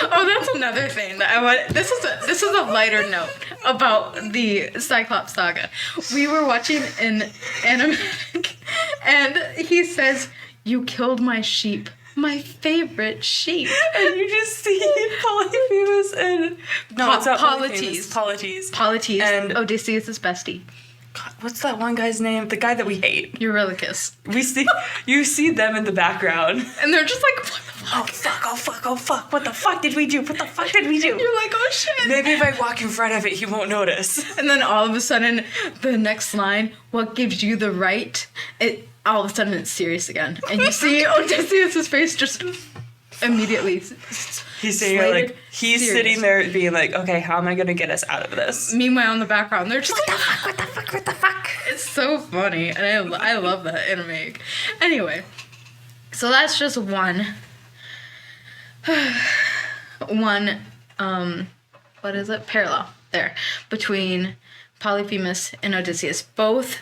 Oh, that's another thing that I want. This is a lighter note about the Cyclops saga. We were watching an animatic, and he says, "You killed my sheep. My favorite sheep." And you just see Polyphemus and... No, it's not Polites. Polites. Polites and Odysseus' bestie. God, what's that one guy's name? The guy that we hate. Eurylochus. You see them in the background. And they're just like, what the fuck? Oh fuck, what the fuck did we do? What the fuck did we do? You're like, oh shit. Maybe if I walk in front of it, he won't notice. And then all of a sudden, the next line, what gives you the right? All of a sudden it's serious again. And you see Odysseus' face just immediately. He's saying like, he's serious. Sitting there being like, okay, how am I going to get us out of this? Meanwhile, in the background, they're just what the fuck? It's so funny. And I love that anime. Anyway, so that's just one, what is it? Parallel there between Polyphemus and Odysseus. Both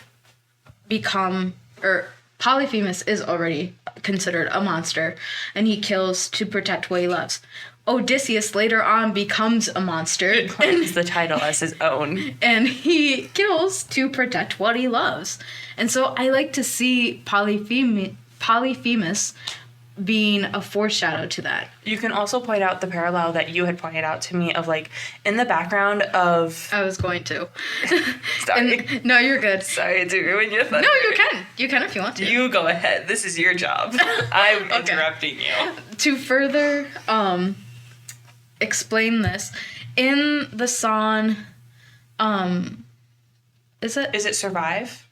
Polyphemus is already considered a monster, and he kills to protect what he loves. Odysseus later on becomes a monster. He claims the title as his own. And he kills to protect what he loves. And so I like to see Polyphemus being a foreshadow to that. You can also point out the parallel that you had pointed out to me of like in the background of... I was going to. Sorry. No, you're good. Sorry to ruin your thunder. No, you can. You can if you want to. You go ahead. This is your job. I'm interrupting you. To further explain this, in the song, is it Survive?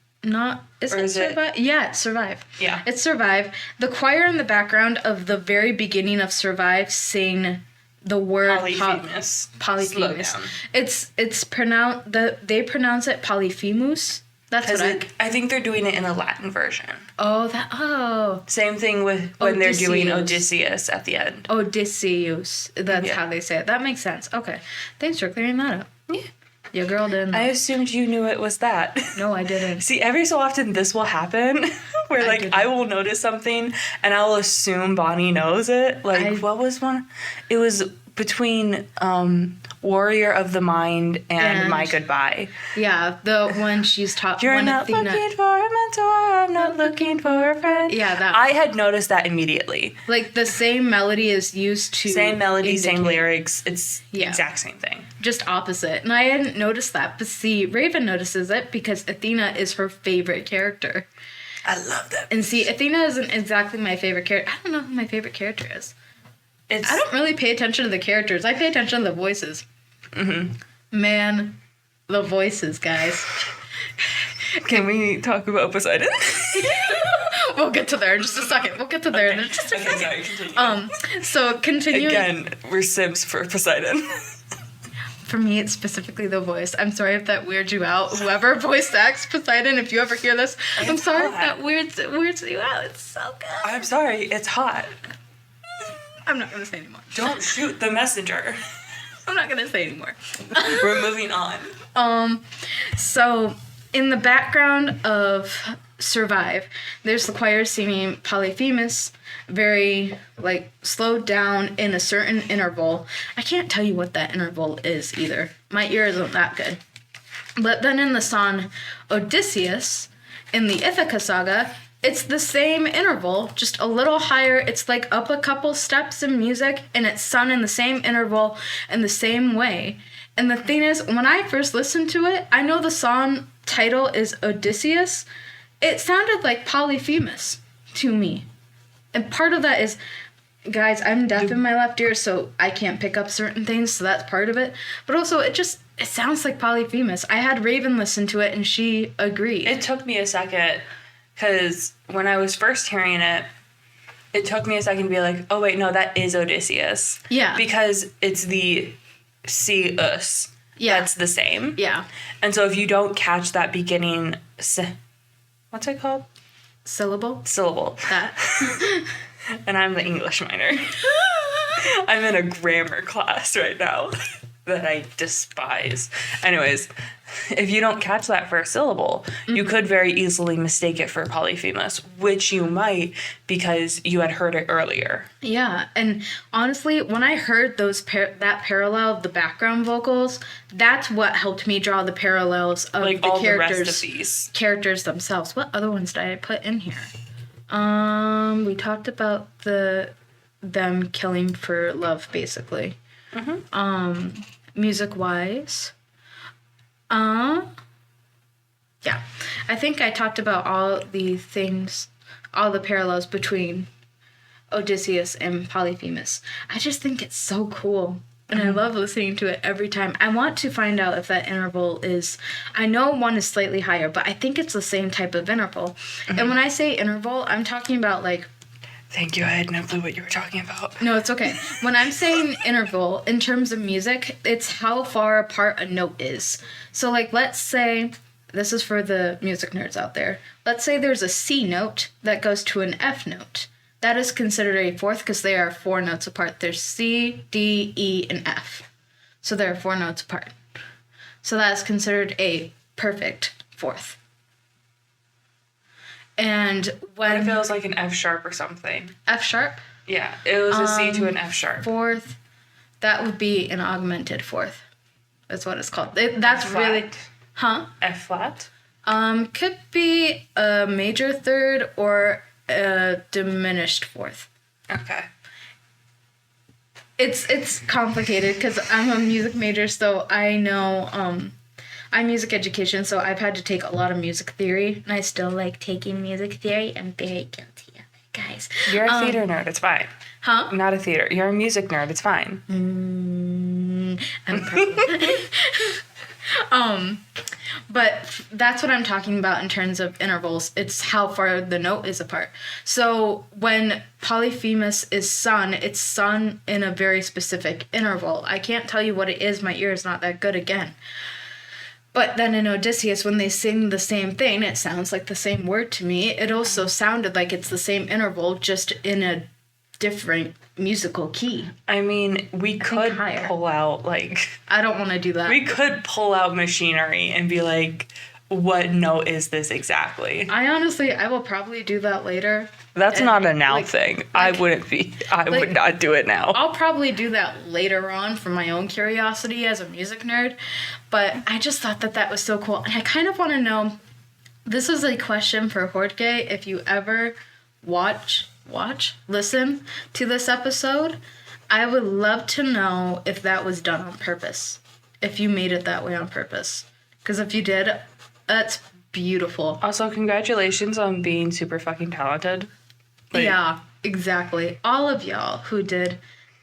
Is it Survive? Yeah, it's Survive. Yeah. It's Survive. The choir in the background of the very beginning of Survive sing the word Polyphemus. Polyphemus. It's pronounced they pronounce it Polyphemus. That's what I think they're doing it in a Latin version. Oh. Same thing with when they're doing Odysseus at the end. Odysseus. That's how they say it. That makes sense. Okay. Thanks for clearing that up. Yeah. Your girl didn't. I assumed you knew it was that. No, I didn't. See, every so often this will happen where I will notice something and I'll assume Bonnie knows it. What was one? It was between Warrior of the Mind and My Goodbye. Yeah, the one she's taught. You're not looking for a mentor, I'm not looking for a friend. Yeah, that. I had noticed that immediately. Like the same melody is used to. Same melody, same lyrics. It's the exact same thing. Just opposite. And I hadn't noticed that. But see, Raven notices it because Athena is her favorite character. I love that. And see, Athena isn't exactly my favorite character. I don't know who my favorite character is. I don't really pay attention to the characters. I pay attention to the voices. Mm-hmm. Man, the voices, guys. Can we talk about Poseidon? We'll get to there in just a second. We'll get to there in just a second. Sorry, continue. So continuing. Again, we're Sims for Poseidon. For me, it's specifically the voice. I'm sorry if that weirds you out. Whoever voice acts Poseidon, if you ever hear this, I'm sorry if that weirds you out. It's so good. I'm sorry, it's hot. I'm not going to say anymore. Don't shoot the messenger. I'm not going to say anymore. We're moving on. So, in the background of Survive, there's the choir singing Polyphemus, very, slowed down in a certain interval. I can't tell you what that interval is either. My ear isn't that good. But then in the song Odysseus, in the Ithaca saga, it's the same interval, just a little higher. It's up a couple steps in music, and it's sung in the same interval in the same way. And the thing is, when I first listened to it, I know the song title is Odysseus. It sounded like Polyphemus to me. And part of that is, guys, I'm deaf in my left ear, so I can't pick up certain things, so that's part of it. But also, it sounds like Polyphemus. I had Raven listen to it, and she agreed. It took me a second, because when I was first hearing it, it took me a second to be like, oh, wait, no, that is Odysseus. Yeah. Because it's the C-us. Yeah. That's the same. Yeah. And so if you don't catch that beginning, what's it called? Syllable. That. And I'm the English minor. I'm in a grammar class right now that I despise. Anyways, if you don't catch that first syllable, you could very easily mistake it for Polyphemus, which you might because you had heard it earlier. Yeah, and honestly, when I heard that parallel of the background vocals, that's what helped me draw the parallels of the all characters, the rest of these characters themselves. What other ones did I put in here? We talked about them killing for love, basically. Mm-hmm. Music-wise. Yeah. I think I talked about all the things, all the parallels between Odysseus and Polyphemus. I just think it's so cool. And I love listening to it every time. I want to find out if that interval is... I know one is slightly higher, but I think it's the same type of interval. And when I say interval, I'm talking about, like... Thank you. I had no clue what you were talking about. No, it's okay. When I'm saying interval, in terms of music, it's how far apart a note is. So, like, let's say... This is for the music nerds out there. Let's say there's a C note that goes to an F note. That is considered a fourth because they are 4 notes apart. There's C, D, E, and F. So they're 4 notes apart. So that is considered a perfect fourth. And when... What if it was like an F sharp or something? F sharp? Yeah, it was a C to an F sharp. Fourth, that would be an augmented fourth. That's what it's called. That's F really... flat? Huh? F flat? Could be a major third or a diminished fourth. Okay. It's complicated because I'm a music major, so I know I'm music education, so I've had to take a lot of music theory, and I still like taking music theory. I'm very guilty of it, guys. You're a theater nerd. It's fine. Huh? Not a theater. You're a music nerd. It's fine. I'm probably... But that's what I'm talking about in terms of intervals. It's how far the note is apart. So when Polyphemus is sung, it's sung in a very specific interval. I can't tell you what it is. My ear is not that good again. But then in Odysseus, when they sing the same thing, it sounds like the same word to me. It also sounded like it's the same interval, just in a different musical key. I mean, we could pull out, like... I don't want to do that. We could pull out machinery and be like, what note is this exactly? I will probably do that later. That's not a now thing. I would not do it now. I'll probably do that later on for my own curiosity as a music nerd. But I just thought that was so cool. And I kind of want to know, this is a question for Jorge, if you ever listen to this episode, I would love to know if that was done on purpose. If you made it that way on purpose. Because if you did, that's beautiful. Also, congratulations on being super fucking talented. Yeah, exactly. All of y'all who did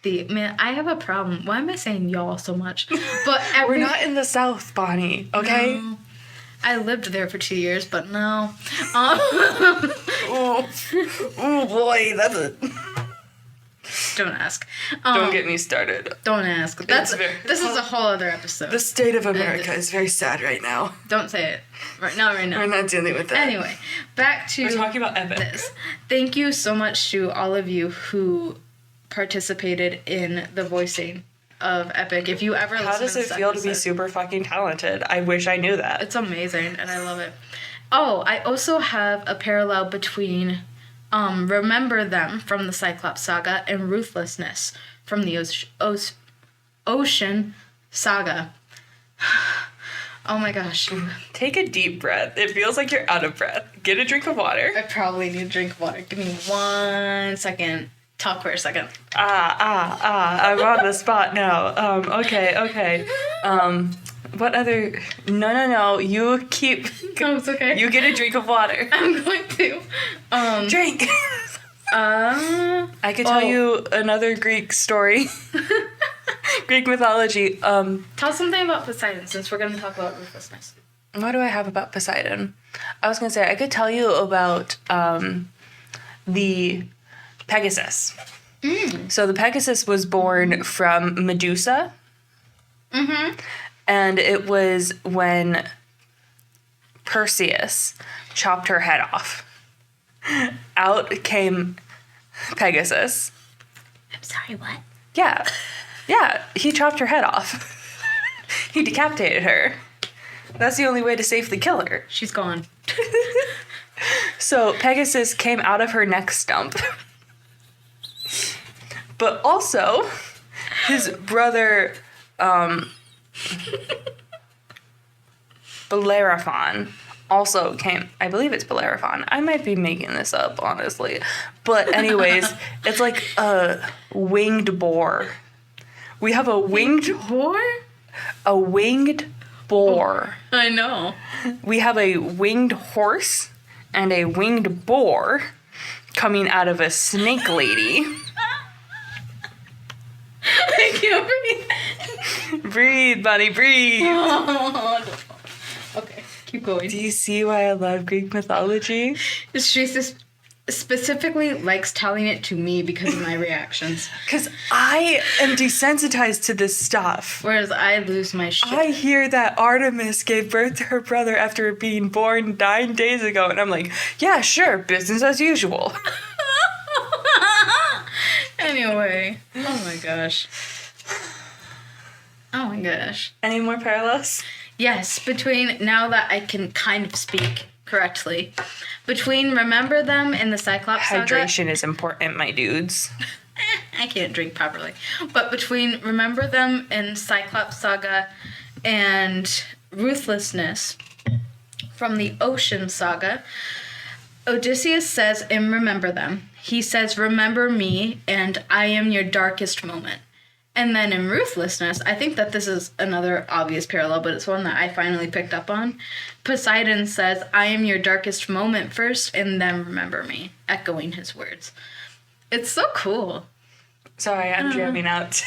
man, I have a problem. Why am I saying y'all so much? But we're not in the South, Bonnie, okay? No. I lived there for 2 years, but no. Oh boy, that's it. Don't ask. Don't get me started. Don't ask. This is a whole other episode. The state of America is very sad right now. Don't say it. Right now. We're not dealing with that. Anyway, back to... We're talking about Epic. This. Thank you so much to all of you who participated in the voicing of Epic. If you ever listen to this How does it feel to be super fucking talented? I wish I knew that. It's amazing, and I love it. Oh, I also have a parallel between Remember Them from the Cyclops Saga and Ruthlessness from the Ocean Saga. Oh my gosh. Take a deep breath. It feels like you're out of breath. Get a drink of water. I probably need a drink of water. Give me 1 second. Talk for a second. I'm on the spot now. Okay. What other... No. You keep... No, it's okay. You get a drink of water. I'm going to. Drink! I could tell you another Greek story. Greek mythology. Tell something about Poseidon, since we're going to talk about ruthlessness. What do I have about Poseidon? I was going to say, I could tell you about the Pegasus. So the Pegasus was born from Medusa. Mm-hmm. And it was when Perseus chopped her head off. Out came Pegasus. I'm sorry, what? Yeah, he chopped her head off. He decapitated her. That's the only way to safely kill her. She's gone. So Pegasus came out of her neck stump. But also, his brother, Bellerophon, also came. I believe it's Bellerophon. I might be making this up, honestly. But anyways, it's like a winged boar. We have a winged boar? A winged boar. I know. We have a winged horse and a winged boar coming out of a snake lady. I can't breathe. Breathe, Bunny, breathe. Oh, okay, keep going. Do you see why I love Greek mythology? She specifically likes telling it to me because of my reactions. Because I am desensitized to this stuff. Whereas I lose my shit. I hear that Artemis gave birth to her brother after being born 9 days ago, and I'm like, yeah, sure, business as usual. Anyway. Oh my gosh. Oh my gosh. Any more parallels? Yes, between, now that I can kind of speak correctly, between Remember Them and the Cyclops Saga. Hydration is important, my dudes. I can't drink properly. But between Remember Them and Cyclops Saga and Ruthlessness from the Ocean Saga, Odysseus says in Remember Them, he says, remember me, and I am your darkest moment. And then in Ruthlessness, I think that this is another obvious parallel, but it's one that I finally picked up on. Poseidon says, I am your darkest moment first, and then remember me, echoing his words. It's so cool. Sorry, I'm jamming out.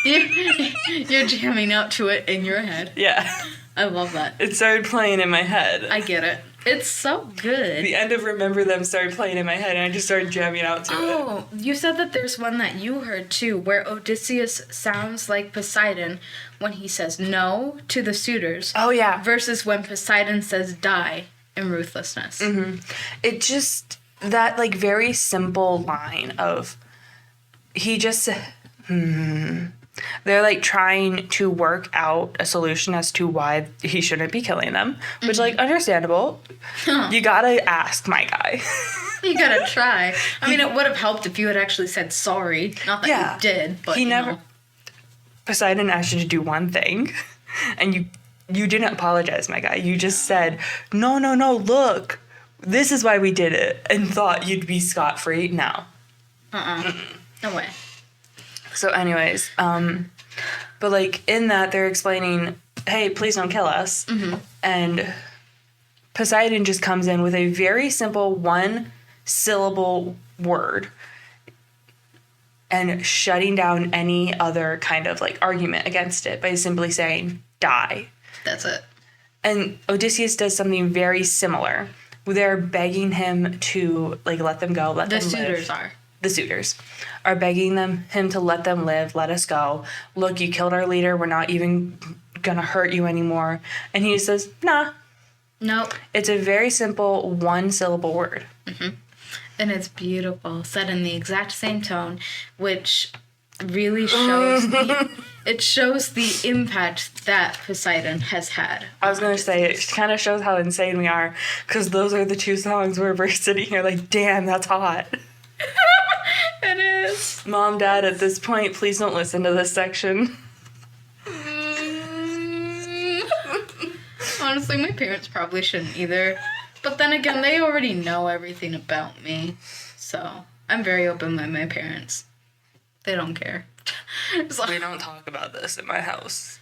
You're jamming out to it in your head. Yeah. I love that. It started playing in my head. I get it. It's so good. The end of Remember Them started playing in my head, and I just started jamming out to it. Oh, you said that there's one that you heard, too, where Odysseus sounds like Poseidon when he says no to the suitors. Oh, yeah. Versus when Poseidon says die in Ruthlessness. Mm-hmm. It just, that, like, very simple line of, he just, they're, like, trying to work out a solution as to why he shouldn't be killing them. Which, like, understandable. Huh. You gotta ask, my guy. You gotta try. I mean, it would have helped if you had actually said sorry. Not that you did, but he never... Poseidon asked you to do one thing, and you didn't apologize, my guy. You just said, no, look, this is why we did it, and thought you'd be scot-free. No. No way. So anyways, but like in that they're explaining, hey, please don't kill us. Mm-hmm. And Poseidon just comes in with a very simple 1-syllable word and shutting down any other kind of like argument against it by simply saying, die. That's it. And Odysseus does something very similar. They're begging him to like let them go, let them live. The suitors are begging him to let them live, let us go. Look, you killed our leader. We're not even gonna hurt you anymore. And he says, nah. Nope. It's a very simple 1-syllable word. Mm-hmm. And it's beautiful, said in the exact same tone, which really shows the impact that Poseidon has had. I was gonna say, it kind of shows how insane we are, because those are the 2 songs where we're sitting here like, damn, that's hot. It is. Mom, Dad, at this point, please don't listen to this section. Honestly, my parents probably shouldn't either. But then again, they already know everything about me. So, I'm very open with my parents. They don't care. So, we don't talk about this in my house.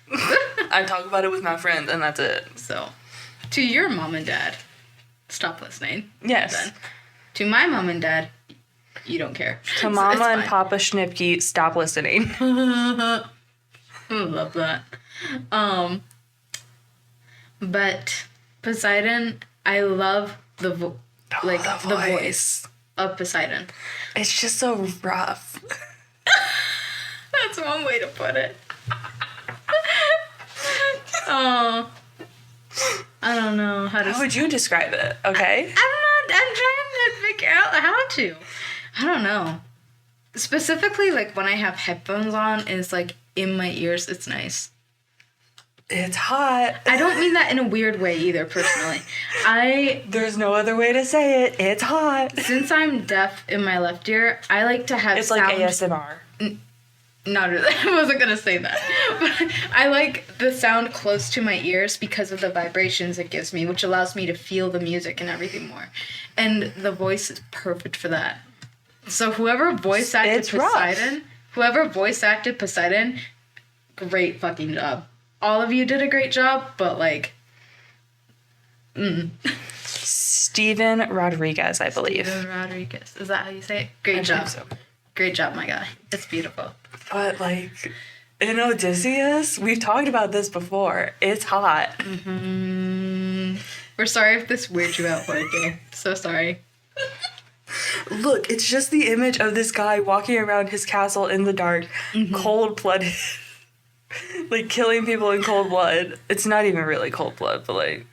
I talk about it with my friends, and that's it. So, to your mom and dad, stop listening. Yes. Then. To my mom and dad, you don't care. To Mama and Papa Schnipke, stop listening. I love that. But Poseidon, I love the voice of Poseidon. It's just so rough. That's one way to put it. Oh, I don't know how to. How would you describe it? Okay. I'm trying to figure out how to. I don't know. Specifically, like, when I have headphones on, it's, like, in my ears, it's nice. It's hot. I don't mean that in a weird way either, personally. There's no other way to say it. It's hot. Since I'm deaf in my left ear, I like to have sound... It's like ASMR. Not really. I wasn't going to say that. But I like the sound close to my ears because of the vibrations it gives me, which allows me to feel the music and everything more. And the voice is perfect for that. So whoever voice acted Poseidon, great fucking job. all of you did a great job, but like, Steven Rodriguez, I believe. Steven Rodriguez. Is that how you say it? Great job. So. Great job, my guy. It's beautiful. But like, in Odysseus, we've talked about this before. It's hot. Mm-hmm. We're sorry if this weirds you out, Jorge. So sorry. Look, it's just the image of this guy walking around his castle in the dark, cold-blooded, like killing people in cold blood. It's not even really cold blood, but like...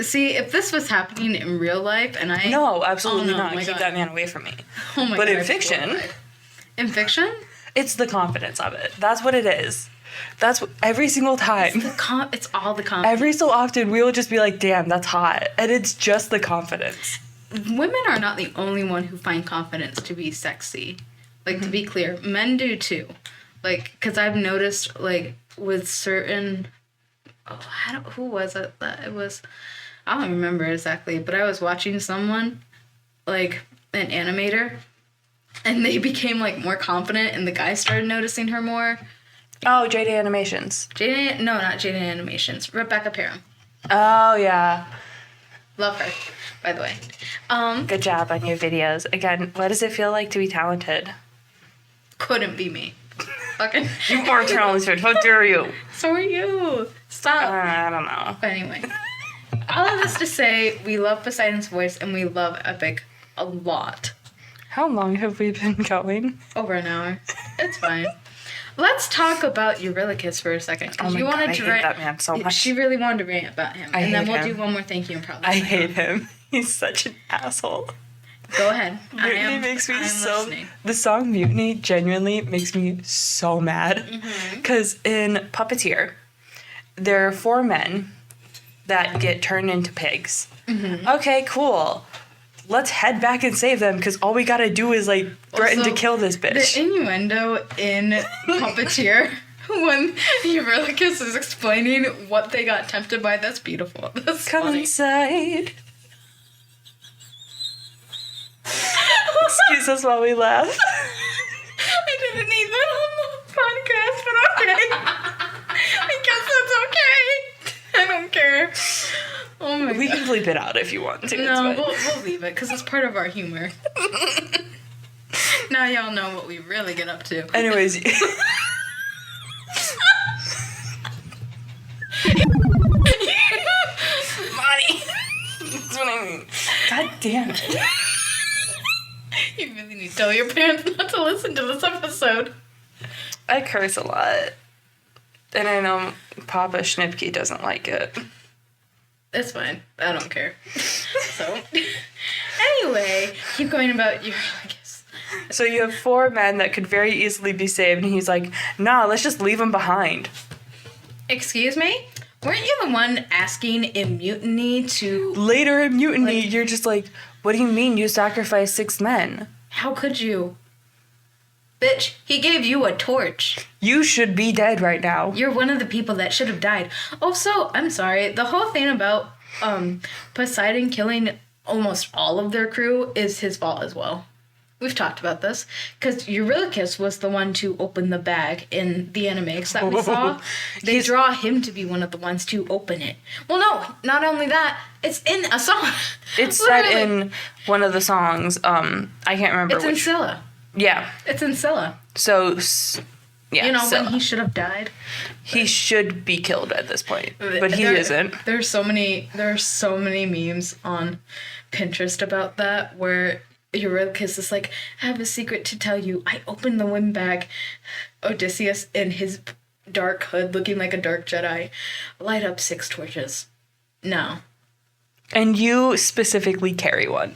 See, if this was happening in real life and I... No, absolutely not. Oh Keep that man away from me. Oh my God. But in fiction... In fiction? It's the confidence of it. That's what it is. That's what, every single time. It's all the confidence. Every so often, we will just be like, damn, that's hot. And it's just the confidence. Women are not the only one who find confidence to be sexy. Like, to be clear, men do too. Like, because I've noticed, like, with certain... Oh, who was it that it was? I don't remember exactly, but I was watching someone, like, an animator, and they became, like, more confident, and the guys started noticing her more. Oh, JD Animations. No, not JD Animations. Rebecca Perham. Oh, yeah. Love her, by the way. Good job on your videos. Again, what does it feel like to be talented? Couldn't be me. Fucking. You are talented. How dare you? So are you. Stop. I don't know. But anyway, all of this to say, we love Poseidon's voice and we love Epic a lot. How long have we been going? Over an hour. It's fine. Let's talk about Eurylochus for a second. Oh my God, I hate that man so much. She really wanted to rant about him. And then we'll do one more thank you and probably. I hate him. He's such an asshole. Go ahead. Mutiny makes me so... Listening. The song Mutiny genuinely makes me so mad. Because in Puppeteer, there are 4 men that get turned into pigs. Okay, cool. Let's head back and save them, because all we gotta do is, like, threaten to kill this bitch. The innuendo in Puppeteer, when Eurylochus is explaining what they got tempted by, that's beautiful. That's Come funny. inside. Excuse us while we laugh. I didn't need that on the podcast, but okay. I guess that's okay. I don't care. Oh my God. We can bleep it out if you want to. No, we'll leave it, because it's part of our humor. Now y'all know what we really get up to. Anyways. Money. That's what I mean. God damn it. You really need to tell your parents not to listen to this episode. I curse a lot. And I know Papa Schnipke doesn't like it. It's fine. I don't care. So, anyway, keep going about Eurylochus. So you have 4 men that could very easily be saved, and he's like, nah, let's just leave them behind. Excuse me? Weren't you the one asking in Mutiny to... Later in Mutiny, you're just like, what do you mean you sacrificed 6 men? How could you? Bitch, he gave you a torch. You should be dead right now. You're one of the people that should have died. Also, I'm sorry, the whole thing about Poseidon killing almost all of their crew is his fault as well. We've talked about this. Because Eurylochus was the one to open the bag in the animatics that we saw. They draw him to be one of the ones to open it. Well, no, not only that, it's in a song. It's said in one of the songs, I can't remember which. It's in Scylla. Yeah. It's in Scylla. So, yeah. You know, Scylla. when he should have died. He should be killed at this point, but he isn't. There are so many memes on Pinterest about that where Eurylochus is like, I have a secret to tell you. I opened the wind bag. Odysseus in his dark hood, looking like a dark Jedi, light up 6 torches. No. And you specifically carry one.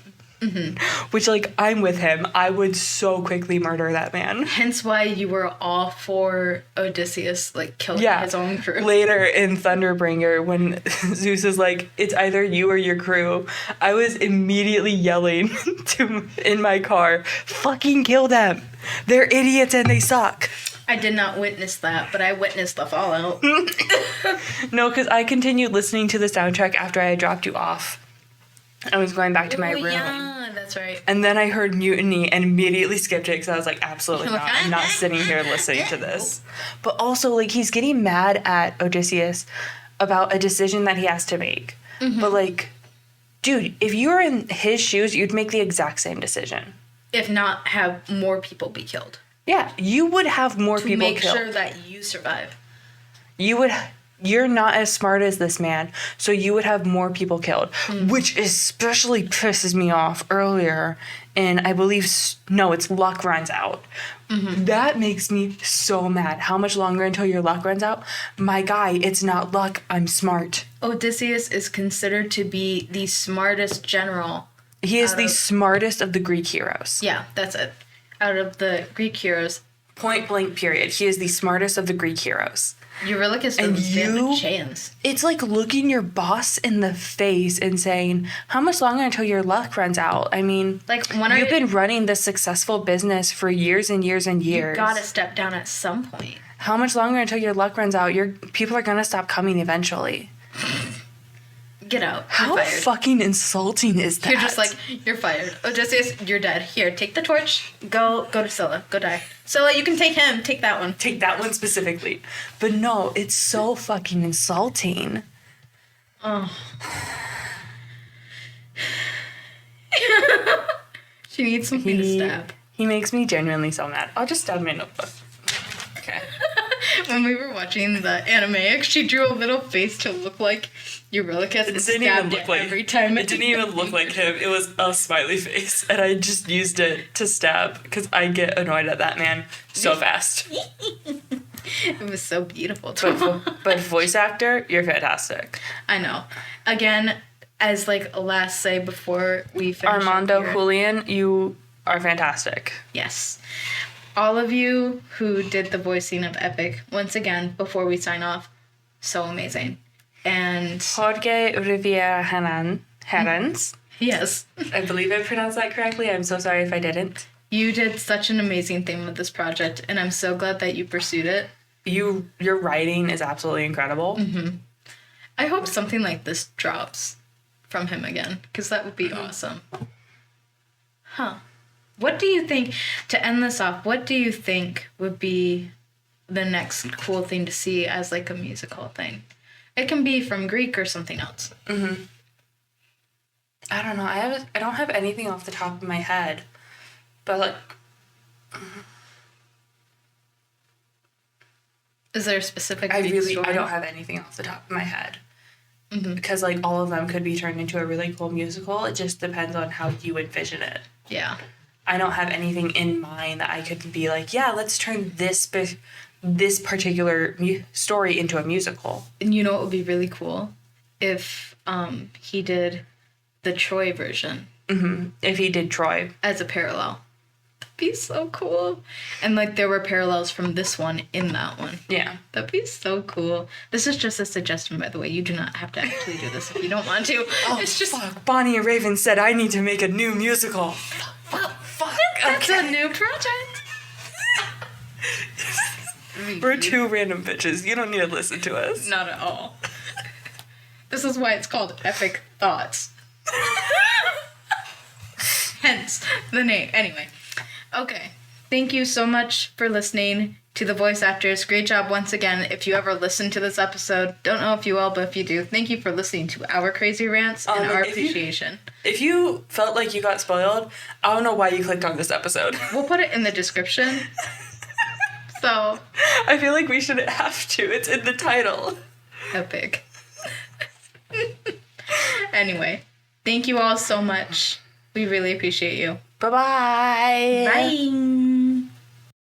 Which, like, I'm with him. I would so quickly murder that man. Hence why you were all for Odysseus, like, killing his own crew. Later in Thunderbringer, when Zeus is like, it's either you or your crew, I was immediately yelling in my car, fucking kill them. They're idiots and they suck. I did not witness that, but I witnessed the fallout. No, because I continued listening to the soundtrack after I had dropped you off. I was going back to my room. Yeah, that's That's right. And then I heard mutiny and immediately skipped it because I was like, absolutely not. I'm not sitting here listening to this. But also, like, he's getting mad at Odysseus about a decision that he has to make. Mm-hmm. But, like, dude, if you were in his shoes, you'd make the exact same decision. If not, have more people be killed. Yeah, you would have more people killed. To make sure that you survive. You're not as smart as this man, so you would have more people killed, which especially pisses me off earlier. And I believe, it's luck runs out. Mm-hmm. That makes me so mad. How much longer until your luck runs out? My guy, it's not luck. I'm smart. Odysseus is considered to be the smartest general. He is the smartest of the Greek heroes. Yeah, that's it. Out of the Greek heroes. Point blank period. He is the smartest of the Greek heroes. Eurylochus doesn't stand a chance. It's like looking your boss in the face and saying, how much longer until your luck runs out? I mean, like, you've been running this successful business for years and years and years. You gotta step down at some point. How much longer until your luck runs out? People are gonna stop coming eventually. Get out. How fucking insulting is that? You're just like, you're fired. Odysseus, you're dead. Here, take the torch. Go to Scylla. Go die. Scylla, you can take him. Take that one. Take that one specifically. But no, it's so fucking insulting. Oh. She needs something to stab. He makes me genuinely so mad. I'll just stab my notebook. Okay. When we were watching the animatics, she drew a little face to look like Eurylochus and stabbed it every time. It didn't even look like him. It was a smiley face, and I just used it to stab because I get annoyed at that man so fast. It was so beautiful. But voice actor, you're fantastic. I know. Again, as like a last say before we finish Armando Julian, you are fantastic. Yes. All of you who did the voicing of Epic, once again, before we sign off, so amazing. And Jorge Rivera-Herrans. Yes. I believe I pronounced that correctly. I'm so sorry if I didn't. You did such an amazing thing with this project, and I'm so glad that you pursued it. Your writing is absolutely incredible. Mm-hmm. I hope something like this drops from him again, because that would be awesome. Huh. What do you think, to end this off, what do you think would be the next cool thing to see as, like, a musical thing? It can be from Greek or something else. Mm-hmm. I don't know. I don't have anything off the top of my head. But, like... Is there a specific I story? don't have anything off the top of my head. Mm-hmm. Because, like, all of them could be turned into a really cool musical. It just depends on how you envision it. Yeah. I don't have anything in mind that I could be like, yeah, let's turn this particular story into a musical. And you know what would be really cool? If he did the Troy version. Mm-hmm. If he did Troy. As a parallel. That'd be so cool. And, like, there were parallels from this one in that one. Yeah. That'd be so cool. This is just a suggestion, by the way. You do not have to actually do this if you don't want to. Oh, it's just... fuck. Bani&Raven said I need to make a new musical. Fuck. That's a new project. We're two random bitches. You don't need to listen to us. Not at all. This is why it's called Epic Thots. Hence the name. Anyway. Okay. Thank you so much for listening to the voice actors. Great job once again. If you ever listen to this episode, don't know if you will, but if you do, thank you for listening to our crazy rants and our appreciation. If you felt like you got spoiled, I don't know why you clicked on this episode. We'll put it in the description. So I feel like we shouldn't have to. It's in the title. Epic. Anyway, thank you all so much. We really appreciate you. Bye-bye. Bye.